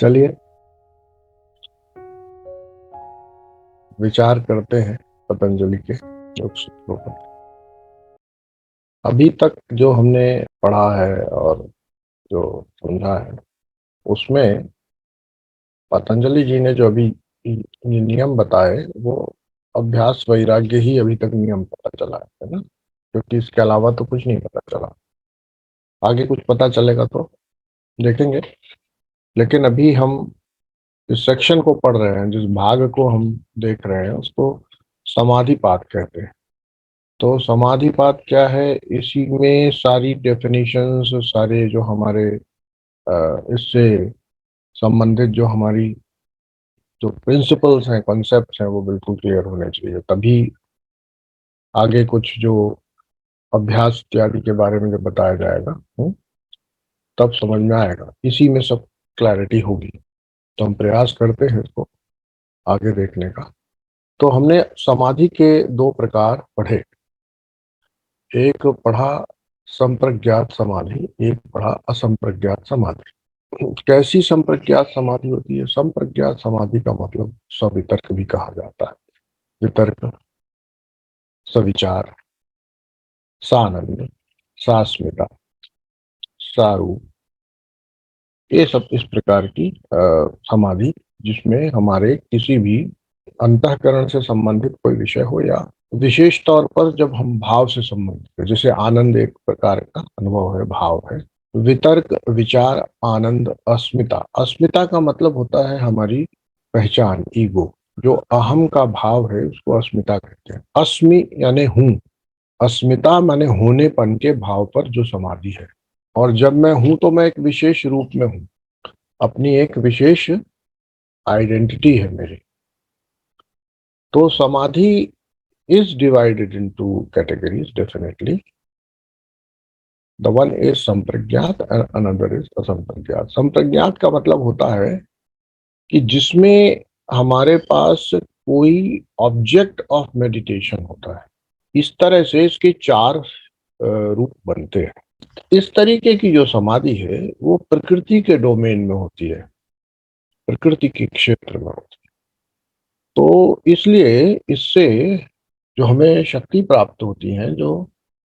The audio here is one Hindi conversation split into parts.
चलिए विचार करते हैं पतंजलि के योग सूत्रों पर। अभी तक जो हमने पढ़ा है और जो समझा है उसमें पतंजलि जी ने जो अभी ये नियम बताए वो अभ्यास वैराग्य ही अभी तक नियम पता चला है ना, क्योंकि इसके अलावा तो कुछ नहीं पता चला। आगे कुछ पता चलेगा तो देखेंगे। लेकिन अभी हम जिस सेक्शन को पढ़ रहे हैं, जिस भाग को हम देख रहे हैं उसको समाधिपात कहते हैं। तो समाधिपात क्या है, इसी में सारी डेफिनेशंस, सारे जो हमारे इससे संबंधित जो हमारी जो प्रिंसिपल्स हैं, कॉन्सेप्ट्स हैं, वो बिल्कुल क्लियर होने चाहिए। तभी आगे कुछ जो अभ्यास इत्यादि के बारे में जब बताया जाएगा तब समझ में आएगा। इसी में सब क्लैरिटी होगी। तो हम प्रयास करते हैं इसको आगे देखने का। तो हमने समाधि के दो प्रकार पढ़े। एक पढ़ा संप्रज्ञात समाधि, एक पढ़ा असंप्रज्ञात समाधि। कैसी संप्रज्ञात समाधि होती है? संप्रज्ञात समाधि का मतलब सवितर्क भी कहा जाता है। वितर्क, सविचार, सानंद, सास्मिता, सारूप, ये सब इस प्रकार की समाधि जिसमें हमारे किसी भी अंतःकरण से संबंधित कोई विषय हो, या विशेष तौर पर जब हम भाव से संबंधित है, जैसे आनंद एक प्रकार का अनुभव है, भाव है। वितर्क, विचार, आनंद, अस्मिता। अस्मिता का मतलब होता है हमारी पहचान, ईगो। जो अहम का भाव है उसको अस्मिता कहते हैं। अस्मि यानी हूं, अस्मिता माने होनेपन के भाव पर जो समाधि है। और जब मैं हूं तो मैं एक विशेष रूप में हूं, अपनी एक विशेष आइडेंटिटी है मेरी। तो समाधि is divided into categories definitely. The one is संप्रज्ञात and another is असंप्रज्ञात। संप्रज्ञात का मतलब होता है कि जिसमें हमारे पास कोई ऑब्जेक्ट ऑफ मेडिटेशन होता है। इस तरह से इसके चार रूप बनते हैं। इस तरीके की जो समाधि है वो प्रकृति के डोमेन में होती है, प्रकृति के क्षेत्र में होती है। तो इसलिए इससे जो हमें शक्ति प्राप्त होती है, जो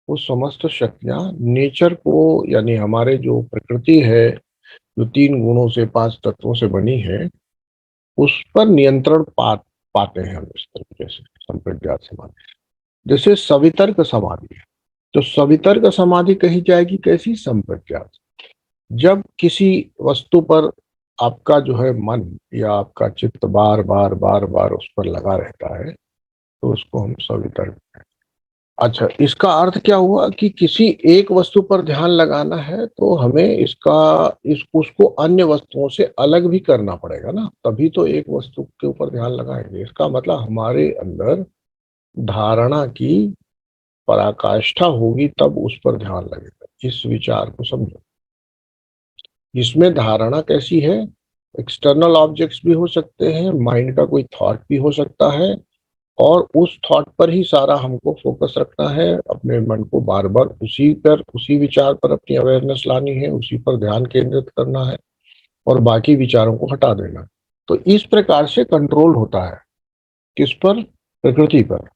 वो समस्त शक्तियां नेचर को, यानी हमारे जो प्रकृति है, जो तीन गुणों से, पांच तत्वों से बनी है, उस पर नियंत्रण पाते हैं हम इस तरीके से संप्रज्ञात समाधि। जैसे सवितर्क समाधि है। तो सवितर्क समाधि कही जाएगी कैसी? संप्रज्ञात। जब किसी वस्तु पर आपका जो है मन या आपका चित्त बार बार बार बार उस पर लगा रहता है तो उसको हम सवितर्क। अच्छा, इसका अर्थ क्या हुआ कि किसी एक वस्तु पर ध्यान लगाना है तो हमें इस उसको अन्य वस्तुओं से अलग भी करना पड़ेगा ना, तभी तो एक वस्तु के ऊपर ध्यान लगाएंगे। इसका मतलब हमारे अंदर धारणा की पराकाष्ठा होगी, तब उस पर ध्यान लगेगा। इस विचार को समझो। इसमें धारणा कैसी है? एक्सटर्नल ऑब्जेक्ट्स भी हो सकते हैं, माइंड का कोई थॉट भी हो सकता है, और उस थॉट पर ही सारा हमको फोकस रखना है। अपने मन को बार बार उसी पर, उसी विचार पर अपनी अवेयरनेस लानी है, उसी पर ध्यान केंद्रित करना है और बाकी विचारों को हटा देना है। तो इस प्रकार से कंट्रोल होता है। किस पर? प्रकृति पर।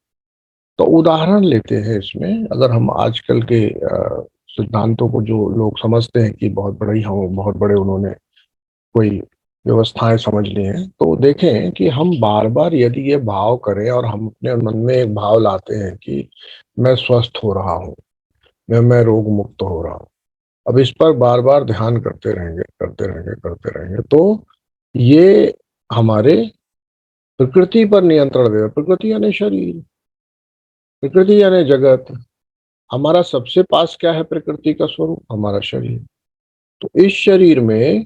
तो उदाहरण लेते हैं इसमें। अगर हम आजकल के सिद्धांतों को जो लोग समझते हैं कि बहुत बड़े हम, बहुत बड़े उन्होंने कोई व्यवस्थाएं समझ ली हैं, तो देखें कि हम बार बार यदि ये भाव करें और हम अपने मन में एक भाव लाते हैं कि मैं स्वस्थ हो रहा हूँ, मैं रोग मुक्त हो रहा हूँ, अब इस पर बार बार ध्यान करते रहेंगे, करते रहेंगे, करते रहेंगे, तो ये हमारे प्रकृति पर नियंत्रण देगा। प्रकृति यानी शरीर, प्रकृति यानी जगत। हमारा सबसे पास क्या है? प्रकृति का स्वरूप हमारा शरीर। तो इस शरीर में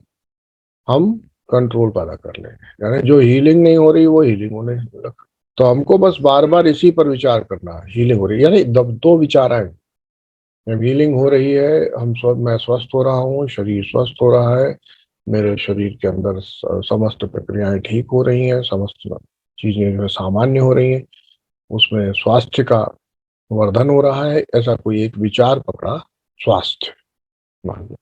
हम कंट्रोल पैदा कर लेंगे, यानी जो हीलिंग नहीं हो रही वो हीलिंग होने लग। तो हमको बस बार बार इसी पर विचार करना है। हीलिंग हो रही है, यानी दो विचार आए। जब हीलिंग हो रही है, मैं स्वस्थ हो रहा हूँ, शरीर स्वस्थ हो रहा है, मेरे शरीर के अंदर समस्त प्रक्रियाएं ठीक हो रही हैं, समस्त चीजें जो है सामान्य हो रही हैं, उसमें स्वास्थ्य का वर्धन हो रहा है, ऐसा कोई एक विचार पकड़ा, स्वास्थ्य मान लो।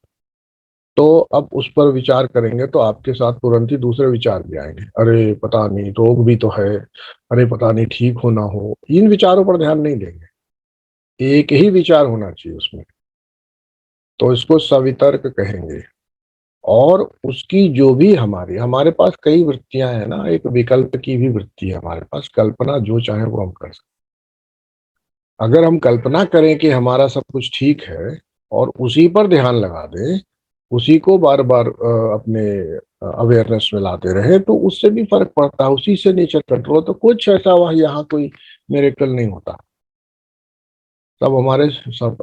तो अब उस पर विचार करेंगे तो आपके साथ तुरंत ही दूसरे विचार भी आएंगे, अरे पता नहीं रोग भी तो है, अरे पता नहीं ठीक हो ना हो। इन विचारों पर ध्यान नहीं देंगे, एक ही विचार होना चाहिए उसमें, तो इसको सवितर्क कहेंगे। और उसकी जो भी हमारे पास कई वृत्तियां हैं ना, एक विकल्प की भी वृत्ति है हमारे पास, कल्पना जो चाहे वो हम कर सकते। अगर हम कल्पना करें कि हमारा सब कुछ ठीक है और उसी पर ध्यान लगा दें, उसी को बार बार अपने अवेयरनेस में लाते रहे, तो उससे भी फर्क पड़ता है, उसी से नेचर कंट्रोल। तो कुछ ऐसा वह यहाँ कोई मिरेकल नहीं होता। सब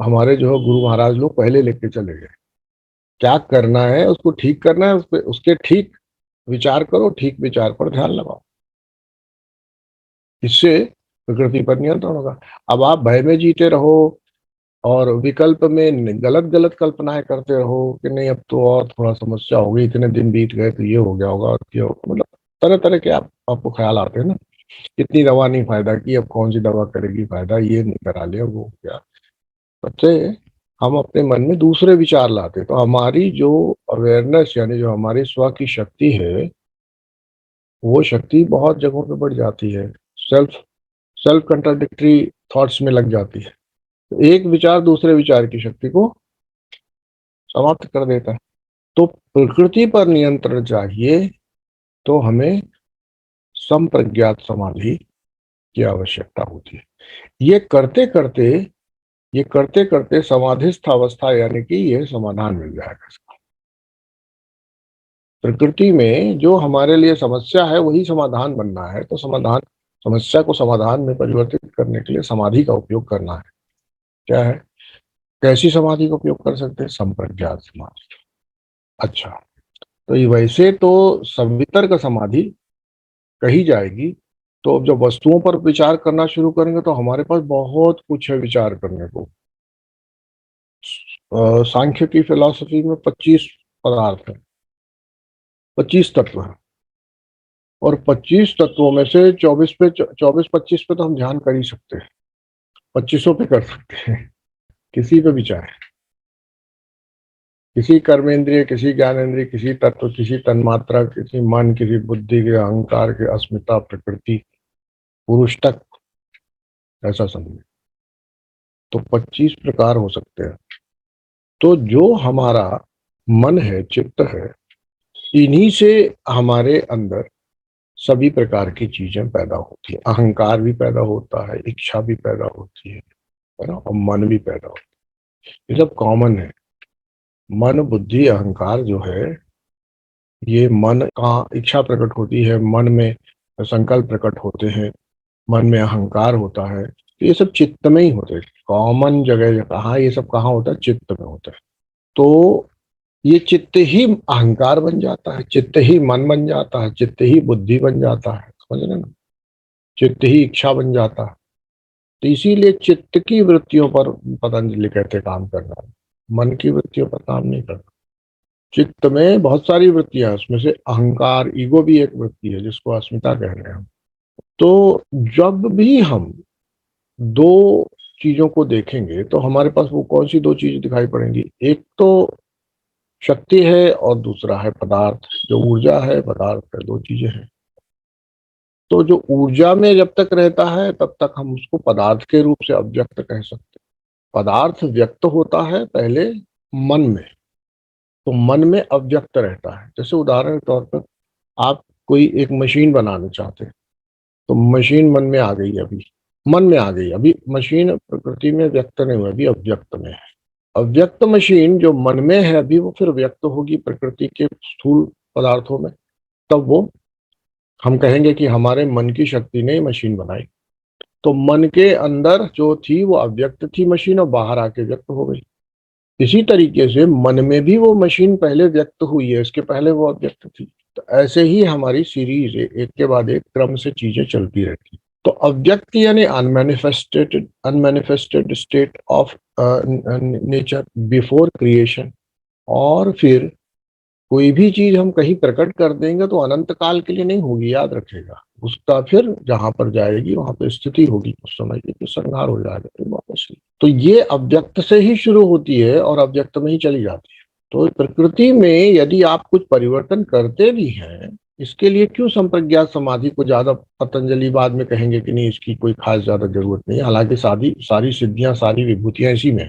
हमारे जो है गुरु महाराज लोग पहले लेके चले गए, क्या करना है उसको ठीक करना है, उसके ठीक विचार करो, ठीक विचार पर ध्यान लगाओ, इससे प्रकृति पर नियंत्रण होगा। अब आप भय में जीते रहो और विकल्प में गलत गलत कल्पनाएं करते रहो कि नहीं अब तो और थोड़ा समस्या हो गई, इतने दिन बीत गए तो ये हो गया होगा और ये मतलब तरह तरह के आपको ख्याल आते हैं ना, इतनी दवा नहीं फायदा की, अब कौन सी दवा करेगी फायदा, ये नहीं करा लिया वो क्या। बच्चे, हम अपने मन में दूसरे विचार लाते, तो हमारी जो अवेयरनेस यानी जो हमारी स्व की शक्ति है, वो शक्ति बहुत जगहों पे बढ़ जाती है, सेल्फ सेल्फ कंट्राडिक्टरी थॉट्स में लग जाती है। तो एक विचार दूसरे विचार की शक्ति को समाप्त कर देता है। तो प्रकृति पर नियंत्रण चाहिए तो हमें संप्रज्ञात समाधि की आवश्यकता होती है। ये करते करते ये करते करते समाधिस्थ अवस्था यानी कि ये समाधान मिल जाएगा इसका। प्रकृति में जो हमारे लिए समस्या है वही समाधान बनना है, तो समस्या को समाधान में परिवर्तित करने के लिए समाधि का उपयोग करना है। क्या है, कैसी समाधि का उपयोग कर सकते हैं? संप्रज्ञात समाधि। अच्छा, तो ये वैसे तो सवितर्क समाधि कही जाएगी, तो अब जब वस्तुओं पर विचार करना शुरू करेंगे तो हमारे पास बहुत कुछ है विचार करने को। सांख्य की फिलॉसफी में 25 पदार्थ है, 25 तत्व है, और 25 तत्वों में से 24 25 पे तो हम ध्यान कर ही सकते हैं, 25 पे कर सकते हैं, किसी पे भी चाहे, किसी कर्मेंद्रिय, किसी ज्ञानेंद्रिय, किसी तत्व, किसी तन्मात्रा, किसी मन, किसी बुद्धि के, अहंकार के, अस्मिता, प्रकृति, पुरुष तक, ऐसा समझे। तो 25 प्रकार हो सकते हैं। तो जो हमारा मन है, चित्त है, इन्हीं से हमारे अंदर सभी प्रकार की चीजें पैदा होती है, अहंकार भी पैदा होता है, इच्छा भी पैदा होती है ना, और मन भी पैदा होता है। ये सब कॉमन है। मन, बुद्धि, अहंकार जो है, ये मन का इच्छा प्रकट होती है, मन में संकल्प प्रकट होते हैं, मन में अहंकार होता है, तो ये सब चित्त में ही होते हैं। कॉमन जगह कहाँ, ये सब कहाँ होता है? चित्त में होता है। तो ये चित्त ही अहंकार बन जाता है, चित्त ही मन बन जाता है, चित्त ही बुद्धि बन जाता है, समझ रहे ना, चित्त ही इच्छा बन जाता है। तो इसीलिए चित्त की वृत्तियों पर पतंजलि कहते काम करना है, मन की वृत्तियों पर काम नहीं करना। चित्त में बहुत सारी वृत्तियां हैं, उसमें से अहंकार, ईगो भी एक वृत्ति है जिसको अस्मिता कह रहे हैं हम। तो जब भी हम दो चीजों को देखेंगे तो हमारे पास वो कौन सी दो चीजें दिखाई पड़ेंगी? एक तो शक्ति है और दूसरा है पदार्थ, जो ऊर्जा है, पदार्थ है, दो चीजें हैं। तो जो ऊर्जा में जब तक रहता है तब तक हम उसको पदार्थ के रूप से अव्यक्त कह सकते हैं। पदार्थ व्यक्त होता है पहले मन में, तो मन में अव्यक्त रहता है। जैसे उदाहरण के तौर पर आप कोई एक मशीन बनाना चाहते हैं, तो मशीन मन में आ गई, अभी मन में आ गई, अभी मशीन प्रकृति में व्यक्त नहीं हुई, अभी अव्यक्त में है। अव्यक्त मशीन जो मन में है अभी, वो फिर व्यक्त होगी प्रकृति के स्थूल पदार्थों में, तब वो हम कहेंगे कि हमारे मन की शक्ति ने मशीन बनाई। तो मन के अंदर जो थी वो अव्यक्त थी मशीन, और बाहर आके व्यक्त हो गई। इसी तरीके से मन में भी वो मशीन पहले व्यक्त हुई है, इसके पहले वो अव्यक्त थी। तो ऐसे ही हमारी सीरीज एक के बाद एक क्रम से चीजें चलती रहती। तो अव्यक्त यानी unmanifested state of nature before creation. और फिर कोई भी चीज हम कहीं प्रकट कर देंगे तो अनंत काल के लिए नहीं होगी, याद रखेगा, उसका फिर जहां पर जाएगी वहां पर स्थिति होगी, उस समय की तो संहार हो जाएगा फिर वापस। तो ये अव्यक्त से ही शुरू होती है और अव्यक्त में ही चली जाती है। तो प्रकृति में यदि आप कुछ परिवर्तन करते भी हैं, इसके लिए क्यों संप्रज्ञात समाधि को ज्यादा, पतंजलि बाद में कहेंगे कि नहीं इसकी कोई खास ज्यादा जरूरत नहीं है, हालांकि सारी सिद्धियां सारी विभूतियां इसी में है,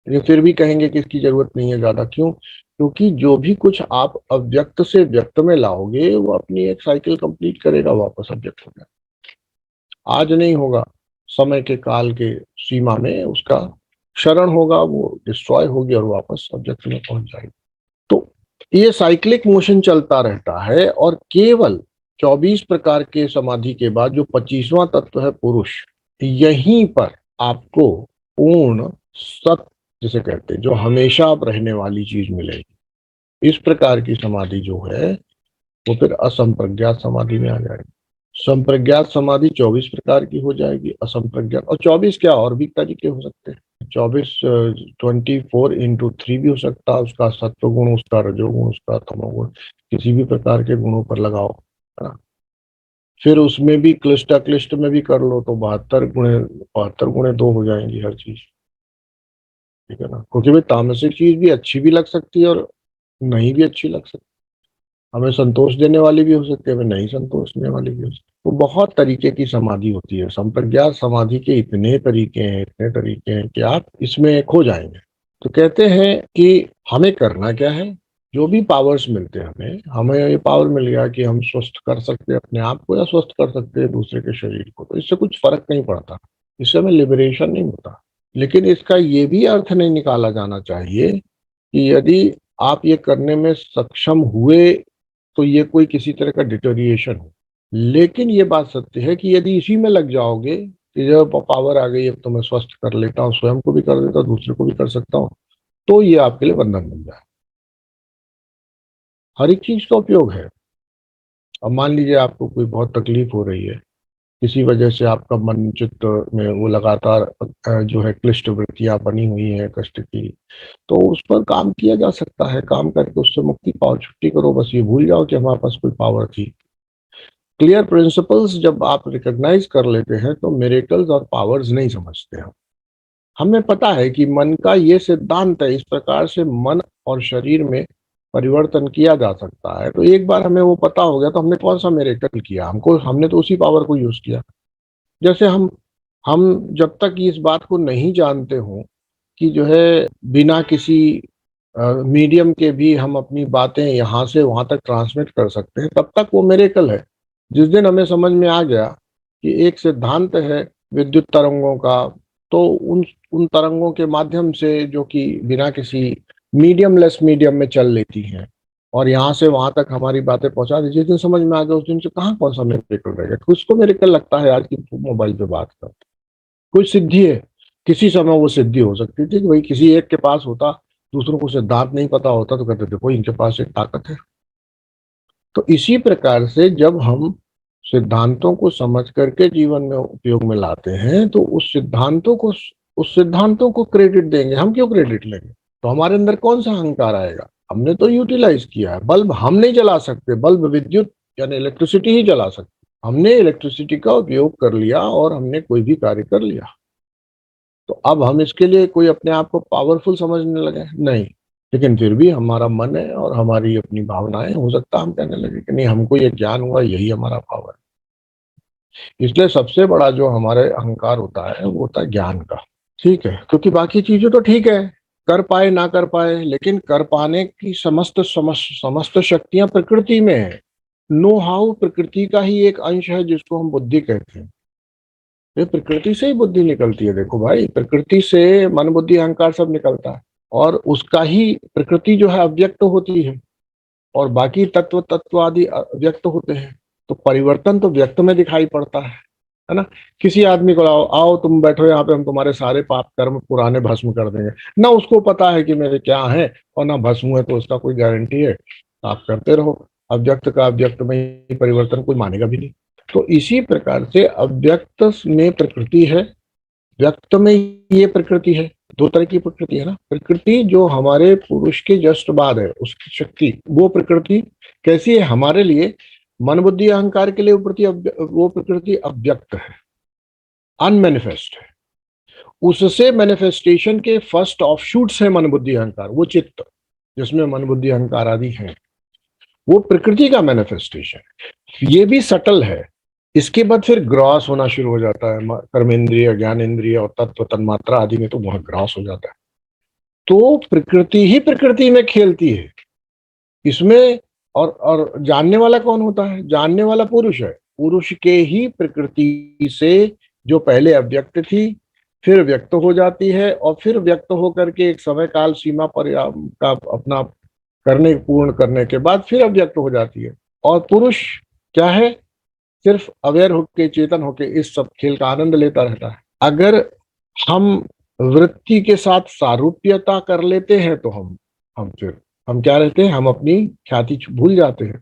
लेकिन फिर भी कहेंगे कि इसकी जरूरत नहीं है ज्यादा। क्यों? क्योंकि जो भी कुछ आप अव्यक्त से व्यक्त में लाओगे वो अपनी एक साइकिल कंप्लीट करेगा, वापस अव्यक्त हो जाएगा। आज नहीं होगा, समय के काल के सीमा में उसका क्षरण होगा, वो डिस्ट्रॉय होगी और वापस सब्जेक्ट में पहुंच जाएगी। तो ये साइक्लिक मोशन चलता रहता है, और केवल 24 प्रकार के समाधि के बाद जो 25वां तत्व है पुरुष, यहीं पर आपको पूर्ण सत्य जिसे कहते हैं, जो हमेशा आप रहने वाली चीज मिलेगी। इस प्रकार की समाधि जो है वो फिर असंप्रज्ञात समाधि में आ जाएगी। संप्रज्ञात समाधि 24 प्रकार की हो जाएगी, असंप्रज्ञात, और 24 क्या और भी तरीके हो सकते हैं। 24 24 × 3 भी हो सकता है, उसका सत्वगुण, उसका रजोगुण, उसका तमोगुण, किसी भी प्रकार के गुणों पर लगाओ, है ना। फिर उसमें भी क्लिष्ट में भी कर लो तो 72 × 2 हो जाएंगी हर चीज, ठीक है ना। क्योंकि भाई तामसिक चीज भी अच्छी भी लग सकती है और नहीं भी अच्छी लग सकती, हमें संतोष देने वाली भी हो सकती है, हमें नहीं संतोष देने वाली भी हो सकती है। तो बहुत तरीके की समाधि होती है। संप्रज्ञात समाधि के इतने तरीके हैं, इतने तरीके हैं कि आप इसमें खो जाएंगे। तो कहते हैं कि हमें करना क्या है, जो भी पावर्स मिलते हैं हमें ये पावर मिल गया कि हम स्वस्थ कर सकते हैं अपने आप को या स्वस्थ कर सकते हैं दूसरे के शरीर को, तो इससे कुछ फर्क नहीं पड़ता, इससे हमें लिबरेशन नहीं होता। लेकिन इसका ये भी अर्थ नहीं निकाला जाना चाहिए कि यदि आप ये करने में सक्षम हुए तो ये कोई किसी तरह का डिटोरिएशन हो। लेकिन ये बात सत्य है कि यदि इसी में लग जाओगे कि जब पावर आ गई अब तो मैं स्वस्थ कर लेता हूँ, स्वयं को भी कर देता हूँ, दूसरे को भी कर सकता हूँ, तो ये आपके लिए बंधन बन जाए। हर एक चीज का उपयोग है। अब मान लीजिए आपको कोई बहुत तकलीफ हो रही है, किसी वजह से आपका मन चित्त में वो लगातार जो है क्लिष्ट वृत्तियां बनी हुई है कष्ट की, तो उस पर काम किया जा सकता है। काम करके उससे मुक्ति पाओ, छुट्टी करो, बस ये भूल जाओ कि हमारे पास कोई पावर थी। क्लियर प्रिंसिपल्स जब आप रिकॉग्नाइज कर लेते हैं तो मिरेकल्स और पावर्स नहीं समझते हम। हमें पता है कि मन का ये सिद्धांत है, इस प्रकार से मन और शरीर में परिवर्तन किया जा सकता है। तो एक बार हमें वो पता हो गया तो हमने कौन सा मिरेकल किया, हमने तो उसी पावर को यूज किया। जैसे हम जब तक इस बात को नहीं जानते हो कि जो है बिना किसी मीडियम के भी हम अपनी बातें यहाँ से वहां तक ट्रांसमिट कर सकते हैं, तब तक वो मिरेकल है। जिस दिन हमें समझ में आ गया कि एक सिद्धांत है विद्युत तरंगों का, तो उन उन तरंगों के माध्यम से जो कि बिना किसी मीडियमलेस मीडियम में चल लेती हैं और यहाँ से वहां तक हमारी बातें पहुंचा दी, जिस दिन समझ में आ गया उस दिन से कहाँ कौन सा मिरेकल रहेगा। किसको मिरेकल लगता है आज की मोबाइल पे बात कर, कोई सिद्धि है, किसी समय वो सिद्धि हो सकती थी कि भाई किसी एक के पास होता, दूसरों को सिद्धांत नहीं पता होता तो कहते देखो इनके पास एक ताकत है। तो इसी प्रकार से जब हम सिद्धांतों को समझ करके जीवन में उपयोग में लाते हैं तो उस सिद्धांतों को क्रेडिट देंगे। हम क्यों क्रेडिट लेंगे? तो हमारे अंदर कौन सा अहंकार आएगा? हमने तो यूटिलाइज किया है। बल्ब हम नहीं जला सकते, बल्ब विद्युत यानी इलेक्ट्रिसिटी ही जला सकते। हमने इलेक्ट्रिसिटी का उपयोग कर लिया और हमने कोई भी कार्य कर लिया, तो अब हम इसके लिए कोई अपने आप को पावरफुल समझने लगे? नहीं। लेकिन फिर भी हमारा मन है और हमारी अपनी भावनाएं, हो सकता है हम कहने लगे कि नहीं हमको ये ज्ञान हुआ, यही हमारा पावर है। इसलिए सबसे बड़ा जो हमारे अहंकार होता है वो होता है ज्ञान का, ठीक है। क्योंकि बाकी चीजें तो ठीक है, कर पाए ना कर पाए, लेकिन कर पाने की समस्त शक्तियां प्रकृति में है। नो हाउ प्रकृति का ही एक अंश है जिसको हम बुद्धि कहते हैं। ये प्रकृति से ही बुद्धि निकलती है। देखो भाई, प्रकृति से मन बुद्धि अहंकार सब निकलता है, और उसका ही प्रकृति जो है अव्यक्त होती है और बाकी तत्व तत्व आदि व्यक्त होते हैं। तो परिवर्तन तो व्यक्त में दिखाई पड़ता है ना। किसी आदमी को लाओ, आओ तुम बैठो यहाँ पे, हम तुम्हारे सारे पाप कर्म पुराने भस्म कर देंगे। ना उसको पता है कि मेरे क्या है और ना भस्म है, तो उसका कोई गारंटी है? आप करते रहो। अव्यक्त का अव्यक्त में ही परिवर्तन कोई मानेगा भी नहीं। तो इसी प्रकार से अव्यक्त में प्रकृति है, व्यक्त में ये प्रकृति है। दो तरह की प्रकृति है ना। प्रकृति जो हमारे पुरुष के जस्ट बाद है, उसकी शक्ति, वो प्रकृति कैसी है हमारे लिए? मन बुद्धि अहंकार के लिए वो प्रकृति अव्यक्त है, अनमैनिफेस्ट है। उससे मैनिफेस्टेशन के फर्स्ट ऑफशूट्स है मन बुद्धि अहंकार, वो चित्त। जिसमें मन बुद्धि अहंकार आदि है, वो प्रकृति का मैनिफेस्टेशन है। ये भी सटल है। इसके बाद फिर ग्रॉस होना शुरू हो जाता है, कर्मेंद्रिय, ज्ञानेंद्रिय और तत्व तन्मात्रा आदि में तो बहुत ग्रॉस हो जाता है। तो प्रकृति ही प्रकृति में खेलती है इसमें। और जानने वाला कौन होता है? जानने वाला पुरुष है। पुरुष के ही प्रकृति से जो पहले अव्यक्त थी, फिर व्यक्त हो जाती है, और फिर व्यक्त होकर के एक समय काल सीमा पर का अपना करने पूर्ण करने के बाद फिर अव्यक्त हो जाती है। और पुरुष क्या है? सिर्फ अवेयर होके, चेतन होके इस सब खेल का आनंद लेता रहता है। अगर हम वृत्ति के साथ सारूप्यता कर लेते हैं तो हम क्या रहते हैं? हम अपनी ख्याति भूल जाते हैं,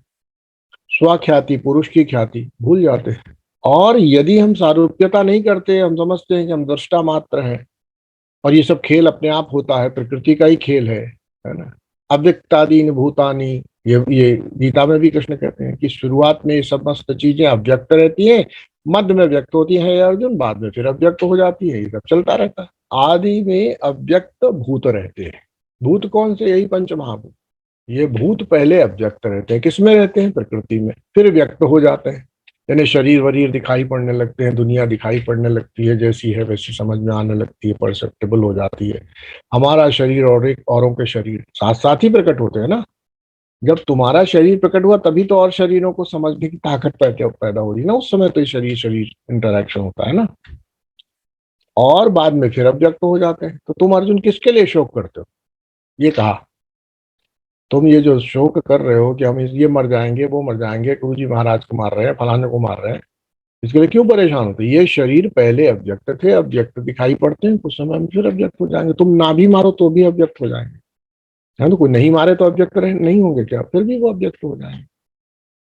स्वख्याति, पुरुष की ख्याति भूल जाते हैं। और यदि हम सारूप्यता नहीं करते, हम समझते हैं कि हम दृष्टा मात्र हैं और ये सब खेल अपने आप होता है, प्रकृति का ही खेल है ना। अव्यक्तादीन भूतानी, ये गीता में भी कृष्ण कहते हैं कि शुरुआत में ये समस्त चीजें अव्यक्त रहती हैं, मध्य में व्यक्त होती है अर्जुन, बाद में फिर अव्यक्त हो जाती है। ये सब चलता रहता है। आदि में अव्यक्त भूत रहते हैं। भूत कौन से? यही पंच महाभूत। ये भूत पहले अव्यक्त रहते हैं। किसमें रहते हैं? प्रकृति में। फिर व्यक्त हो जाते हैं, यानी शरीर वरीर दिखाई पड़ने लगते हैं, दुनिया दिखाई पड़ने लगती है, जैसी है वैसी समझ में आने लगती है, परसेप्टेबल हो जाती है। हमारा शरीर और एक औरों के शरीर साथ साथ ही प्रकट होते हैं ना। जब तुम्हारा शरीर प्रकट हुआ तभी तो और शरीरों को समझने की ताकत पैदा हो रही ना। उस समय तो शरीर शरीर इंटरेक्शन होता है ना, और बाद में फिर अव्यक्त हो जाते हैं। तो तुम अर्जुन किसके लिए शोक करते हो? ये कहा, तुम ये जो शोक कर रहे हो कि हम ये मर जाएंगे, वो मर जाएंगे, गुरु जी महाराज को मार रहे हैं, फलाने को मार रहे हैं, इसके लिए क्यों परेशान होते? ये शरीर पहले अव्यक्त थे, अव्यक्त दिखाई पड़ते हैं, कुछ समय में फिर अव्यक्त हो जाएंगे। तुम ना भी मारो तो भी अव्यक्त हो जाएंगे, है तो। कोई नहीं मारे तो अव्यक्त नहीं होंगे क्या? फिर भी वो अव्यक्त हो जाएंगे।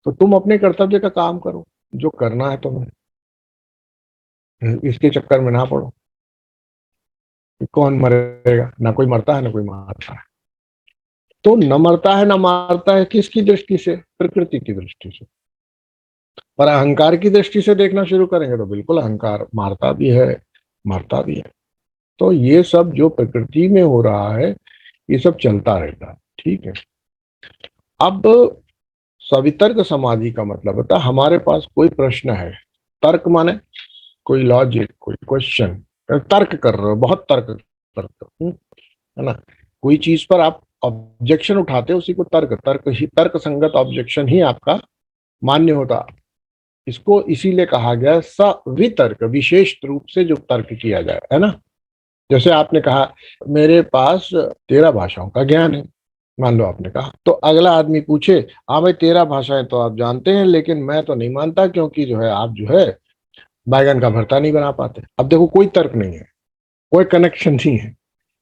तो तुम अपने कर्तव्य का काम करो, जो करना है तुम्हें, इसके चक्कर में ना पड़ो। कौन मरेगा? ना कोई मरता है ना कोई मारता है। तो न मरता है ना मारता है, किसकी दृष्टि से? प्रकृति की दृष्टि से। पर अहंकार की दृष्टि से देखना शुरू करेंगे तो बिल्कुल अहंकार मारता भी है, मरता भी है। तो ये सब जो प्रकृति में हो रहा है, ये सब चलता रहता है। ठीक है। अब सवितर्क समाधि का मतलब होता है हमारे पास कोई प्रश्न है। तर्क माने कोई लॉजिक, कोई क्वेश्चन, तर्क कर रहे हो, बहुत तर्क करते हो, है ना। कोई चीज पर आप ऑब्जेक्शन उठाते हो, उसी को तर्क संगत ऑब्जेक्शन ही आपका मान्य होता। इसको इसीलिए कहा गया सवितर्क, विशेष रूप से जो तर्क किया जाए, है ना। जैसे आपने कहा मेरे पास 13 भाषाओं का ज्ञान है, मान लो आपने कहा, तो अगला आदमी पूछे, हाँ भाई 13 भाषाएं तो आप जानते हैं, लेकिन मैं तो नहीं मानता, क्योंकि जो है आप जो है बैगन का भरता नहीं बना पाते। अब देखो, कोई तर्क नहीं है, कोई कनेक्शन नहीं है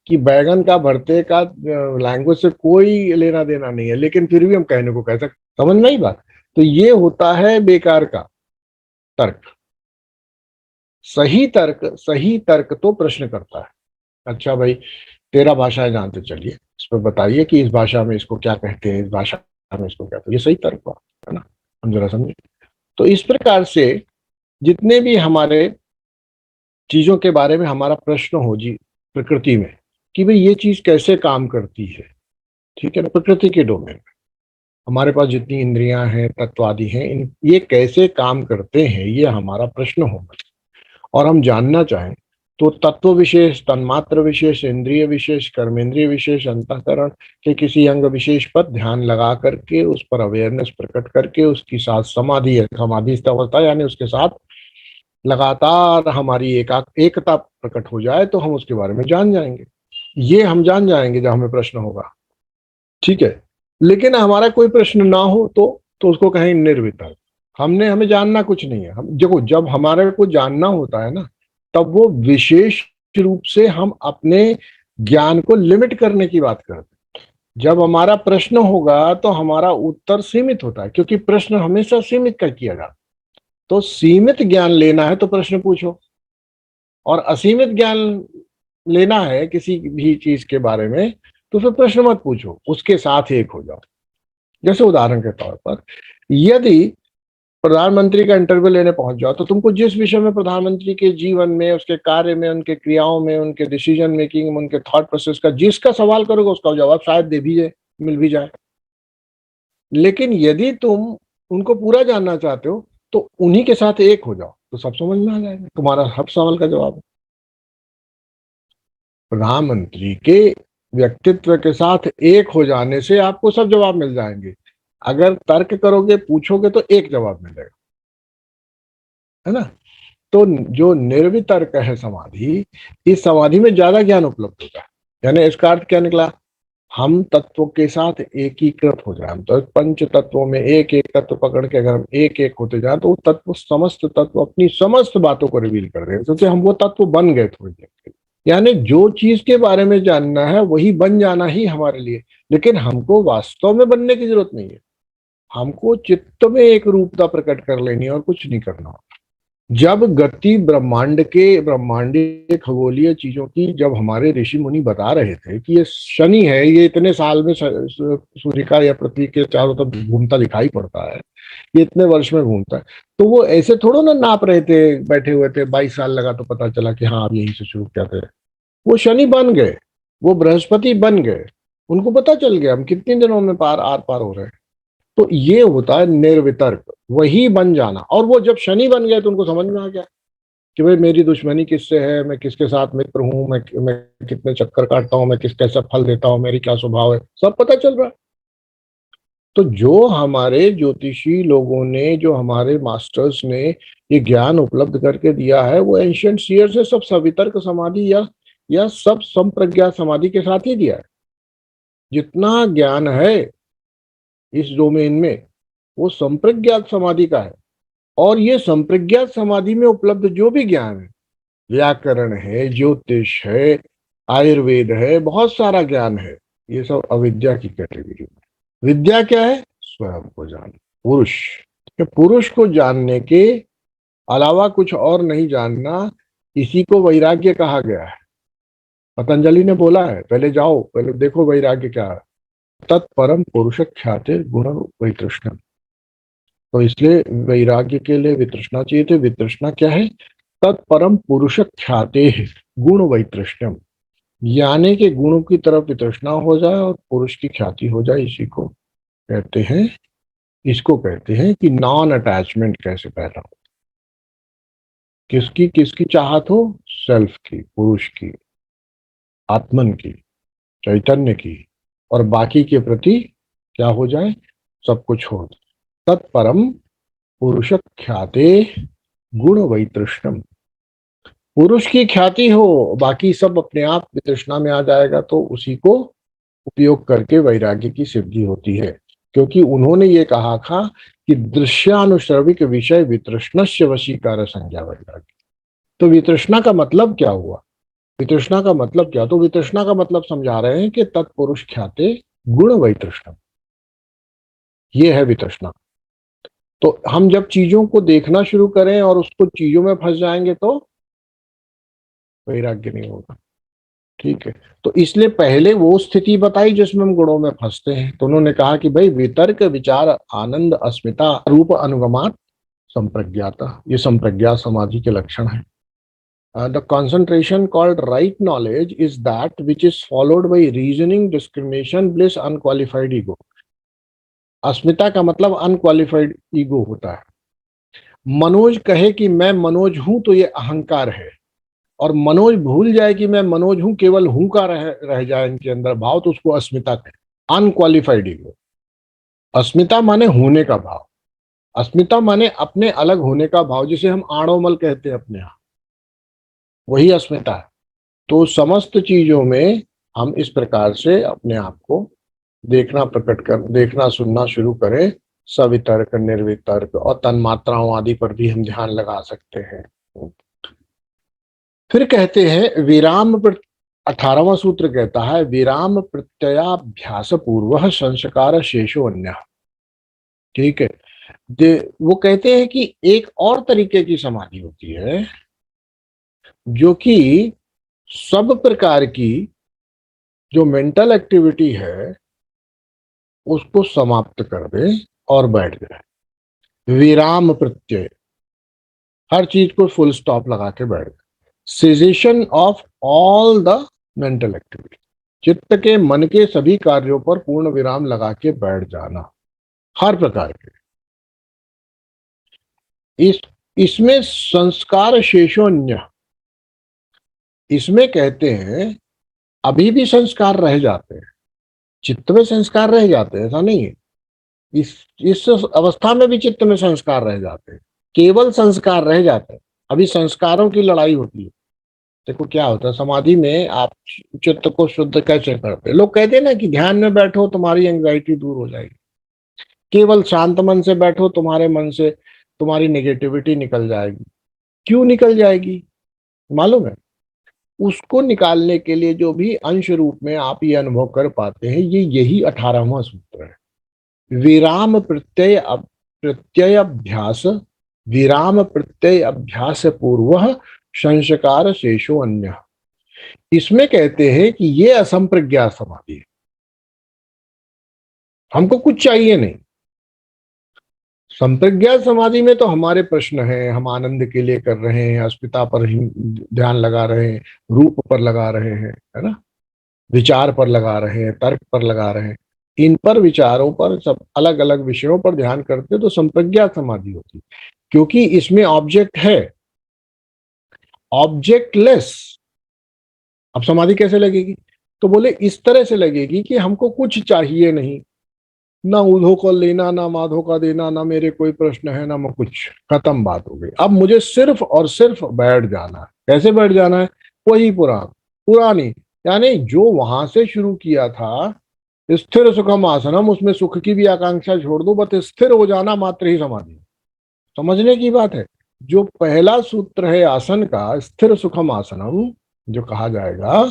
कि बैगन का भरते का लैंग्वेज से कोई लेना देना नहीं है, लेकिन फिर भी हम कहने को कह सकते। समझ नहीं बात? तो ये होता है बेकार का तर्क। सही तर्क तो प्रश्न करता है। अच्छा भाई 13 भाषाएं जानते, चलिए इस पर बताइए कि इस भाषा में इसको क्या कहते हैं, इस भाषा में इसको क्या कहते हैं। ये सही तर्क हुआ, है ना। हम जरा समझे। तो इस प्रकार से जितने भी हमारे चीजों के बारे में हमारा प्रश्न हो जी प्रकृति में, कि भाई ये चीज कैसे काम करती है, ठीक है ना, प्रकृति के डोमेन में हमारे पास जितनी इंद्रियां हैं, तत्व आदि हैं, ये कैसे काम करते हैं, ये हमारा प्रश्न होगा। और हम जानना चाहें तो तत्व विशेष, तन्मात्र विशेष, इंद्रिय विशेष, कर्मेंद्रिय विशेष, अंतःकरण के किसी अंग विशेष पर ध्यान लगा करके उस पर अवेयरनेस प्रकट करके उसकी साथ समाधि अवस्था, यानी उसके साथ लगातार हमारी एकता प्रकट हो जाए तो हम उसके बारे में जान जाएंगे। ये हम जान जाएंगे जब हमें प्रश्न होगा, ठीक है। लेकिन हमारा कोई प्रश्न ना हो तो उसको कहें निर्वितर्क। हमें जानना कुछ नहीं है। हम देखो, जब हमारे को जानना होता है ना, तब वो विशेष रूप से हम अपने ज्ञान को लिमिट करने की बात करते हैं। जब हमारा प्रश्न होगा तो हमारा उत्तर सीमित होता है, क्योंकि प्रश्न हमेशा सीमित का किया जाता है। तो सीमित ज्ञान लेना है तो प्रश्न पूछो, और असीमित ज्ञान लेना है किसी भी चीज के बारे में तो फिर प्रश्न मत पूछो, उसके साथ एक हो जाओ। जैसे उदाहरण के तौर पर, यदि प्रधानमंत्री का इंटरव्यू लेने पहुंच जाओ तो तुमको जिस विषय में प्रधानमंत्री के जीवन में, उसके कार्य में, उनके क्रियाओं में, उनके डिसीजन मेकिंग में, उनके थॉट प्रोसेस का जिसका सवाल करोगे उसका जवाब शायद दे भी जाए, मिल भी जाए। लेकिन यदि तुम उनको पूरा जानना चाहते हो तो उन्हीं के साथ एक हो जाओ, तो सब समझ में आ जाएगा, तुम्हारा हर सवाल का जवाब है। प्रधानमंत्री के व्यक्तित्व के साथ एक हो जाने से आपको सब जवाब मिल जाएंगे। अगर तर्क करोगे, पूछोगे, तो एक जवाब मिलेगा, है ना। तो जो निर्वितर्क है समाधि, इस समाधि में ज्यादा ज्ञान उपलब्ध होता है। यानी इसका अर्थ क्या निकला, हम तत्वों के साथ एकीकृत हो जाए। तो पंच तत्वों में एक एक तत्व पकड़ के अगर हम एक एक होते जाए तो वो तत्व, समस्त तत्व अपनी समस्त बातों को रिवील कर देंगे, क्योंकि हम वो तत्व बन गए थोड़ी देर के लिए। यानी जो चीज के बारे में जानना है वही बन जाना ही हमारे लिए। लेकिन हमको वास्तव में बनने की जरूरत नहीं है, हमको चित्त में एक रूपता प्रकट कर लेनी है और कुछ नहीं करना। जब गति ब्रह्मांड के, ब्रह्मांडीय खगोलीय चीजों की जब हमारे ऋषि मुनि बता रहे थे कि ये शनि है, ये इतने साल में सूर्य का या पृथ्वी के चारों तरफ घूमता दिखाई पड़ता है, ये इतने वर्ष में घूमता है, तो वो ऐसे थोड़ा ना नाप रहे थे, बैठे हुए थे 22 साल लगा तो पता चला कि हाँ अब यहीं से शुरू किया था। वो शनि बन गए, वो बृहस्पति बन गए, उनको पता चल गया हम कितने दिनों में पार आर पार हो रहे हैं। तो ये होता है निर्वितर्क, वही बन जाना। और वो जब शनि बन गए तो उनको समझ में आ गया कि भाई मेरी दुश्मनी किससे है, मैं किसके साथ मित्र हूं, मैं कितने चक्कर काटता हूं, मैं किस कैसा फल देता हूं, मेरी क्या स्वभाव है, सब पता चल रहा है। तो जो हमारे ज्योतिषी लोगों ने, जो हमारे मास्टर्स ने ये ज्ञान उपलब्ध करके दिया है, वो एंशियंट सीयर्स से सब सवितर्क समाधि या सब संप्रज्ञात समाधि के साथ ही दिया है। जितना ज्ञान है इस डोमेन में वो संप्रज्ञात समाधि का है। और ये संप्रज्ञात समाधि में उपलब्ध जो भी ज्ञान है, व्याकरण है, ज्योतिष है, आयुर्वेद है, बहुत सारा ज्ञान है, ये सब अविद्या की कैटेगरी में। विद्या क्या है, स्वयं को जानना, पुरुष के, पुरुष को जानने के अलावा कुछ और नहीं जानना, इसी को वैराग्य कहा गया है। पतंजलि ने बोला है, पहले जाओ, पहले देखो वैराग्य क्या है। तत्परम पुरुष ख्याति गुण वैतृष्ण। तो इसलिए वैराग्य के लिए वितृष्णा चाहिए थी। वितृष्णा क्या है, तत्परम पुरुष ख्याते गुण वैतृष्ण्यम, यानी कि गुणों की तरफ वितृष्णा हो जाए और पुरुष की ख्याति हो जाए। इसी को कहते हैं, इसको कहते हैं कि नॉन अटैचमेंट कैसे पैदा हो। किसकी किसकी चाहत हो, सेल्फ की, पुरुष की, आत्मन की, चैतन्य की, और बाकी के प्रति क्या हो जाए, सब कुछ हो। तत्परम पुरुष ख्याते गुण वैतृष्णम, पुरुष की ख्याति हो, बाकी सब अपने आप वितृष्णा में आ जाएगा। तो उसी को उपयोग करके वैराग्य की सिद्धि होती है। क्योंकि उन्होंने ये कहा था कि दृश्यानुश्रविक विषय वितृष्णस्य वशीकार संज्ञा वैराग्य। तो वितृष्णा का मतलब क्या हुआ, वितृष्णा का मतलब क्या, तो वितृष्णा का मतलब समझा रहे हैं कि तत्पुरुष ख्याते गुण वैतृष्णम, ये है वितृष्णा। तो हम जब चीजों को देखना शुरू करें और उसको चीजों में फंस जाएंगे तो वैराग्य नहीं होगा। ठीक है, तो इसलिए पहले वो स्थिति बताई जिसमें हम गुणों में फंसते हैं। तो उन्होंने कहा कि भाई वितर्क विचार आनंद अस्मिता रूप अनुगमात संप्रज्ञाता, ये संप्रज्ञात समाधि के लक्षण है। The concentration called right knowledge is that which is followed by reasoning, discrimination, bliss, unqualified ego. अस्मिता का मतलब अनक्वालिफाइड ईगो होता है। मनोज कहे कि मैं मनोज हूं तो ये अहंकार है, और मनोज भूल जाए कि मैं मनोज हूं, केवल हूं का रह जाए इनके अंदर भाव, तो उसको अस्मिता कहे, अनक्वालिफाइड ईगो। अस्मिता माने होने का भाव, अस्मिता माने अपने अलग होने का भाव, जिसे हम आणोमल कहते हैं अपने यहाँ, वही अस्मिता है। तो समस्त चीजों में हम इस प्रकार से अपने आप को देखना, प्रकट कर देखना, सुनना शुरू करें। सवितर्क, निर्वितर्क और तन्मात्राओं आदि पर भी हम ध्यान लगा सकते हैं। फिर कहते हैं विराम, 18वां सूत्र कहता है विराम प्रत्ययाभ्यास पूर्व संस्कार शेषो अन्य। ठीक है, वो कहते हैं कि एक और तरीके की समाधि होती है जो कि सब प्रकार की जो मेंटल एक्टिविटी है उसको समाप्त कर दे और बैठ जाए। विराम प्रत्यय, हर चीज को फुल स्टॉप लगा के बैठ जाए। Cessation of all the mental activity, चित्त के मन के सभी कार्यों पर पूर्ण विराम लगा के बैठ जाना, हर प्रकार के। इस इसमें संस्कार शेषोन्य, इसमें कहते हैं अभी भी संस्कार रह जाते हैं, चित्त में संस्कार रह जाते हैं, ऐसा नहीं है। इस इस अवस्था में भी चित्त में संस्कार रह जाते हैं, केवल संस्कार रह जाते हैं। अभी संस्कारों की लड़ाई होती है। देखो क्या होता है, समाधि में आप चित्त को शुद्ध कैसे करते हैं? लोग कहते हैं ना कि ध्यान में बैठो तुम्हारी एंग्जाइटी दूर हो जाएगी, केवल शांत मन से बैठो तुम्हारे मन से तुम्हारी नेगेटिविटी निकल जाएगी। क्यों निकल जाएगी मालूम है? उसको निकालने के लिए जो भी अंश रूप में आप ये अनुभव कर पाते हैं, ये यही 18वां सूत्र है। विराम प्रत्यय अभ्यास, विराम प्रत्यय अभ्यास पूर्व संस्कार शेषो अन्य। इसमें कहते हैं कि ये असंप्रज्ञात समाधि है, हमको कुछ चाहिए नहीं। संप्रज्ञात समाधि में तो हमारे प्रश्न हैं, हम आनंद के लिए कर रहे हैं, अस्मिता पर ही ध्यान लगा रहे हैं, रूप पर लगा रहे हैं, है ना, विचार पर लगा रहे हैं, तर्क पर लगा रहे हैं। इन पर विचारों पर सब अलग अलग विषयों पर ध्यान करते तो संप्रज्ञात समाधि होती, क्योंकि इसमें ऑब्जेक्ट है, ऑब्जेक्टलेस। अब समाधि कैसे लगेगी? तो बोले इस तरह से लगेगी कि हमको कुछ चाहिए नहीं, ना उधो को लेना, ना माधो का देना, ना मेरे कोई प्रश्न है, ना मैं कुछ, खत्म बात हो गई। अब मुझे सिर्फ और सिर्फ बैठ जाना है। कैसे बैठ जाना है? वही पुरानी, यानी जो वहां से शुरू किया था, स्थिर सुखम आसनम, उसमें सुख की भी आकांक्षा छोड़ दो, बस स्थिर हो जाना मात्र ही समाधि। समझने की बात है। जो पहला सूत्र है आसन का, स्थिर सुखम आसनम जो कहा जाएगा,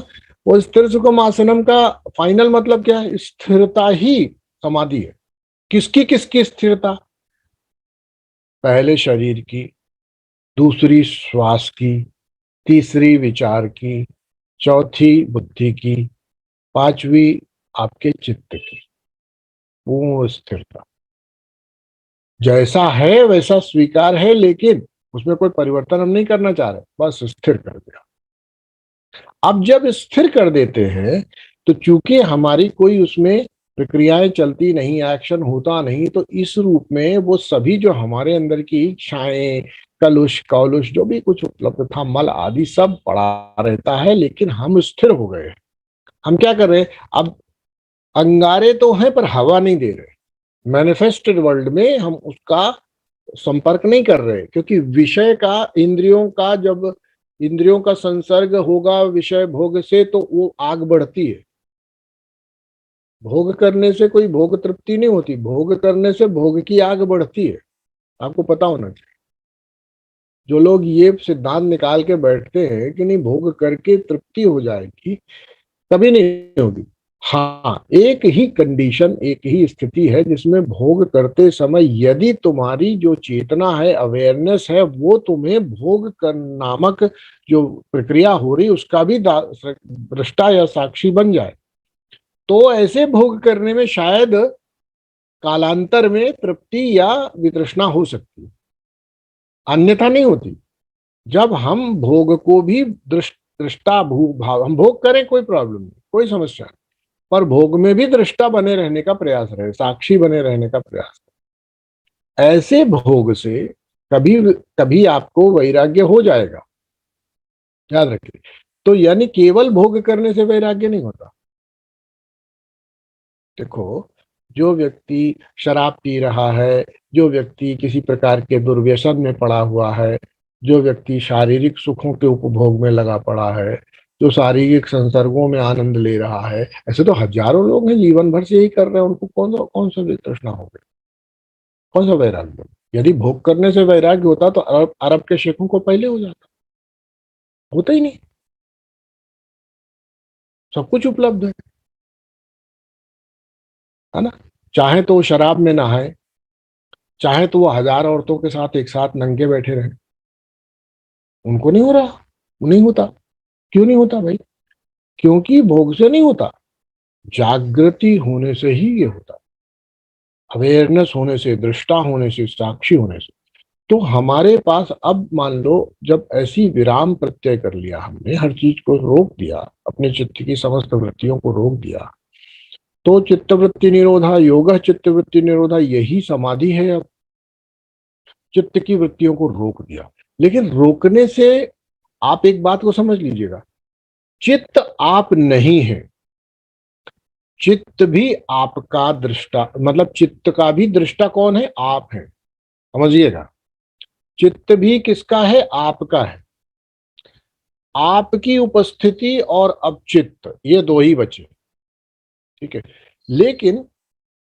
वो स्थिर सुखम आसनम का फाइनल मतलब क्या है? स्थिरता ही समाधि है। किसकी किसकी स्थिरता? पहले शरीर की, दूसरी श्वास की, तीसरी विचार की, चौथी बुद्धि की, पांचवी आपके चित्त की, पूर्ण स्थिरता। जैसा है वैसा स्वीकार है, लेकिन उसमें कोई परिवर्तन हम नहीं करना चाह रहे, बस स्थिर कर दिया। अब जब स्थिर कर देते हैं तो चूंकि हमारी कोई उसमें प्रक्रियाएं चलती नहीं, एक्शन होता नहीं, तो इस रूप में वो सभी जो हमारे अंदर की इच्छाएं, कलुष कौलुष जो भी कुछ उपलब्ध था, मल आदि सब पड़ा रहता है, लेकिन हम स्थिर हो गए। हम क्या कर रहे हैं? अब अंगारे तो हैं पर हवा नहीं दे रहे। मैनिफेस्टेड वर्ल्ड में हम उसका संपर्क नहीं कर रहे, क्योंकि विषय का, इंद्रियों का, जब इंद्रियों का संसर्ग होगा विषय भोग से तो वो आग बढ़ती है। भोग करने से कोई भोग तृप्ति नहीं होती, भोग करने से भोग की आग बढ़ती है। आपको पता होना चाहिए। जो लोग ये सिद्धांत निकाल के बैठते हैं कि नहीं भोग करके तृप्ति हो जाएगी, कभी नहीं होगी। हाँ, एक ही कंडीशन, एक ही स्थिति है जिसमें भोग करते समय यदि तुम्हारी जो चेतना है, अवेयरनेस है, वो तुम्हें भोग कर नामक जो प्रक्रिया हो रही उसका भी दृष्टा या साक्षी बन जाए, तो ऐसे भोग करने में शायद कालांतर में तृप्ति या वितृष्णा हो सकती है, अन्यथा नहीं होती। जब हम भोग को भी दृष्टा भू भाव, हम भोग करें कोई प्रॉब्लम नहीं, कोई समस्या नहीं, पर भोग में भी दृष्टा बने रहने का प्रयास रहे, साक्षी बने रहने का प्रयास। ऐसे भोग से कभी कभी आपको वैराग्य हो जाएगा, याद रखिए। तो यानी केवल भोग करने से वैराग्य नहीं होता। देखो, जो व्यक्ति शराब पी रहा है, जो व्यक्ति किसी प्रकार के दुर्व्यसन में पड़ा हुआ है, जो व्यक्ति शारीरिक सुखों के उपभोग में लगा पड़ा है, जो शारीरिक संसर्गों में आनंद ले रहा है, ऐसे तो हजारों लोग हैं जीवन भर से यही कर रहे हैं। उनको कौन सा तृष्णा हो गई, कौन सा वैराग्य? यदि भोग करने से वैराग्य होता तो अरब अरब के शेखों को पहले हो जाता। होता ही नहीं, सब कुछ उपलब्ध है ना। चाहे तो वो शराब में नहाए, चाहे तो वो 1000 औरतों के साथ एक साथ नंगे बैठे रहे, उनको नहीं हो रहा, नहीं होता। क्यों नहीं होता भाई? क्योंकि भोग से नहीं होता, जागृति होने से ही ये होता, अवेयरनेस होने से, दृष्टा होने से, साक्षी होने से। तो हमारे पास अब मान लो, जब ऐसी विराम प्रत्यय कर लिया हमने, हर चीज को रोक दिया, अपने चित्त की समस्त वृत्तियों को रोक दिया, तो चित्तवृत्ति निरोधा योग चित्तवृत्ति निरोधा, यही समाधि है। अब चित्त की वृत्तियों को रोक दिया, लेकिन रोकने से आप एक बात को समझ लीजिएगा, चित्त आप नहीं है, चित्त भी आपका दृष्टा, मतलब चित्त का भी दृष्टा कौन है? आप है। समझिएगा, चित्त भी किसका है? आपका है। आपकी उपस्थिति और अब चित्त, ये दो ही बचे, ठीक है। लेकिन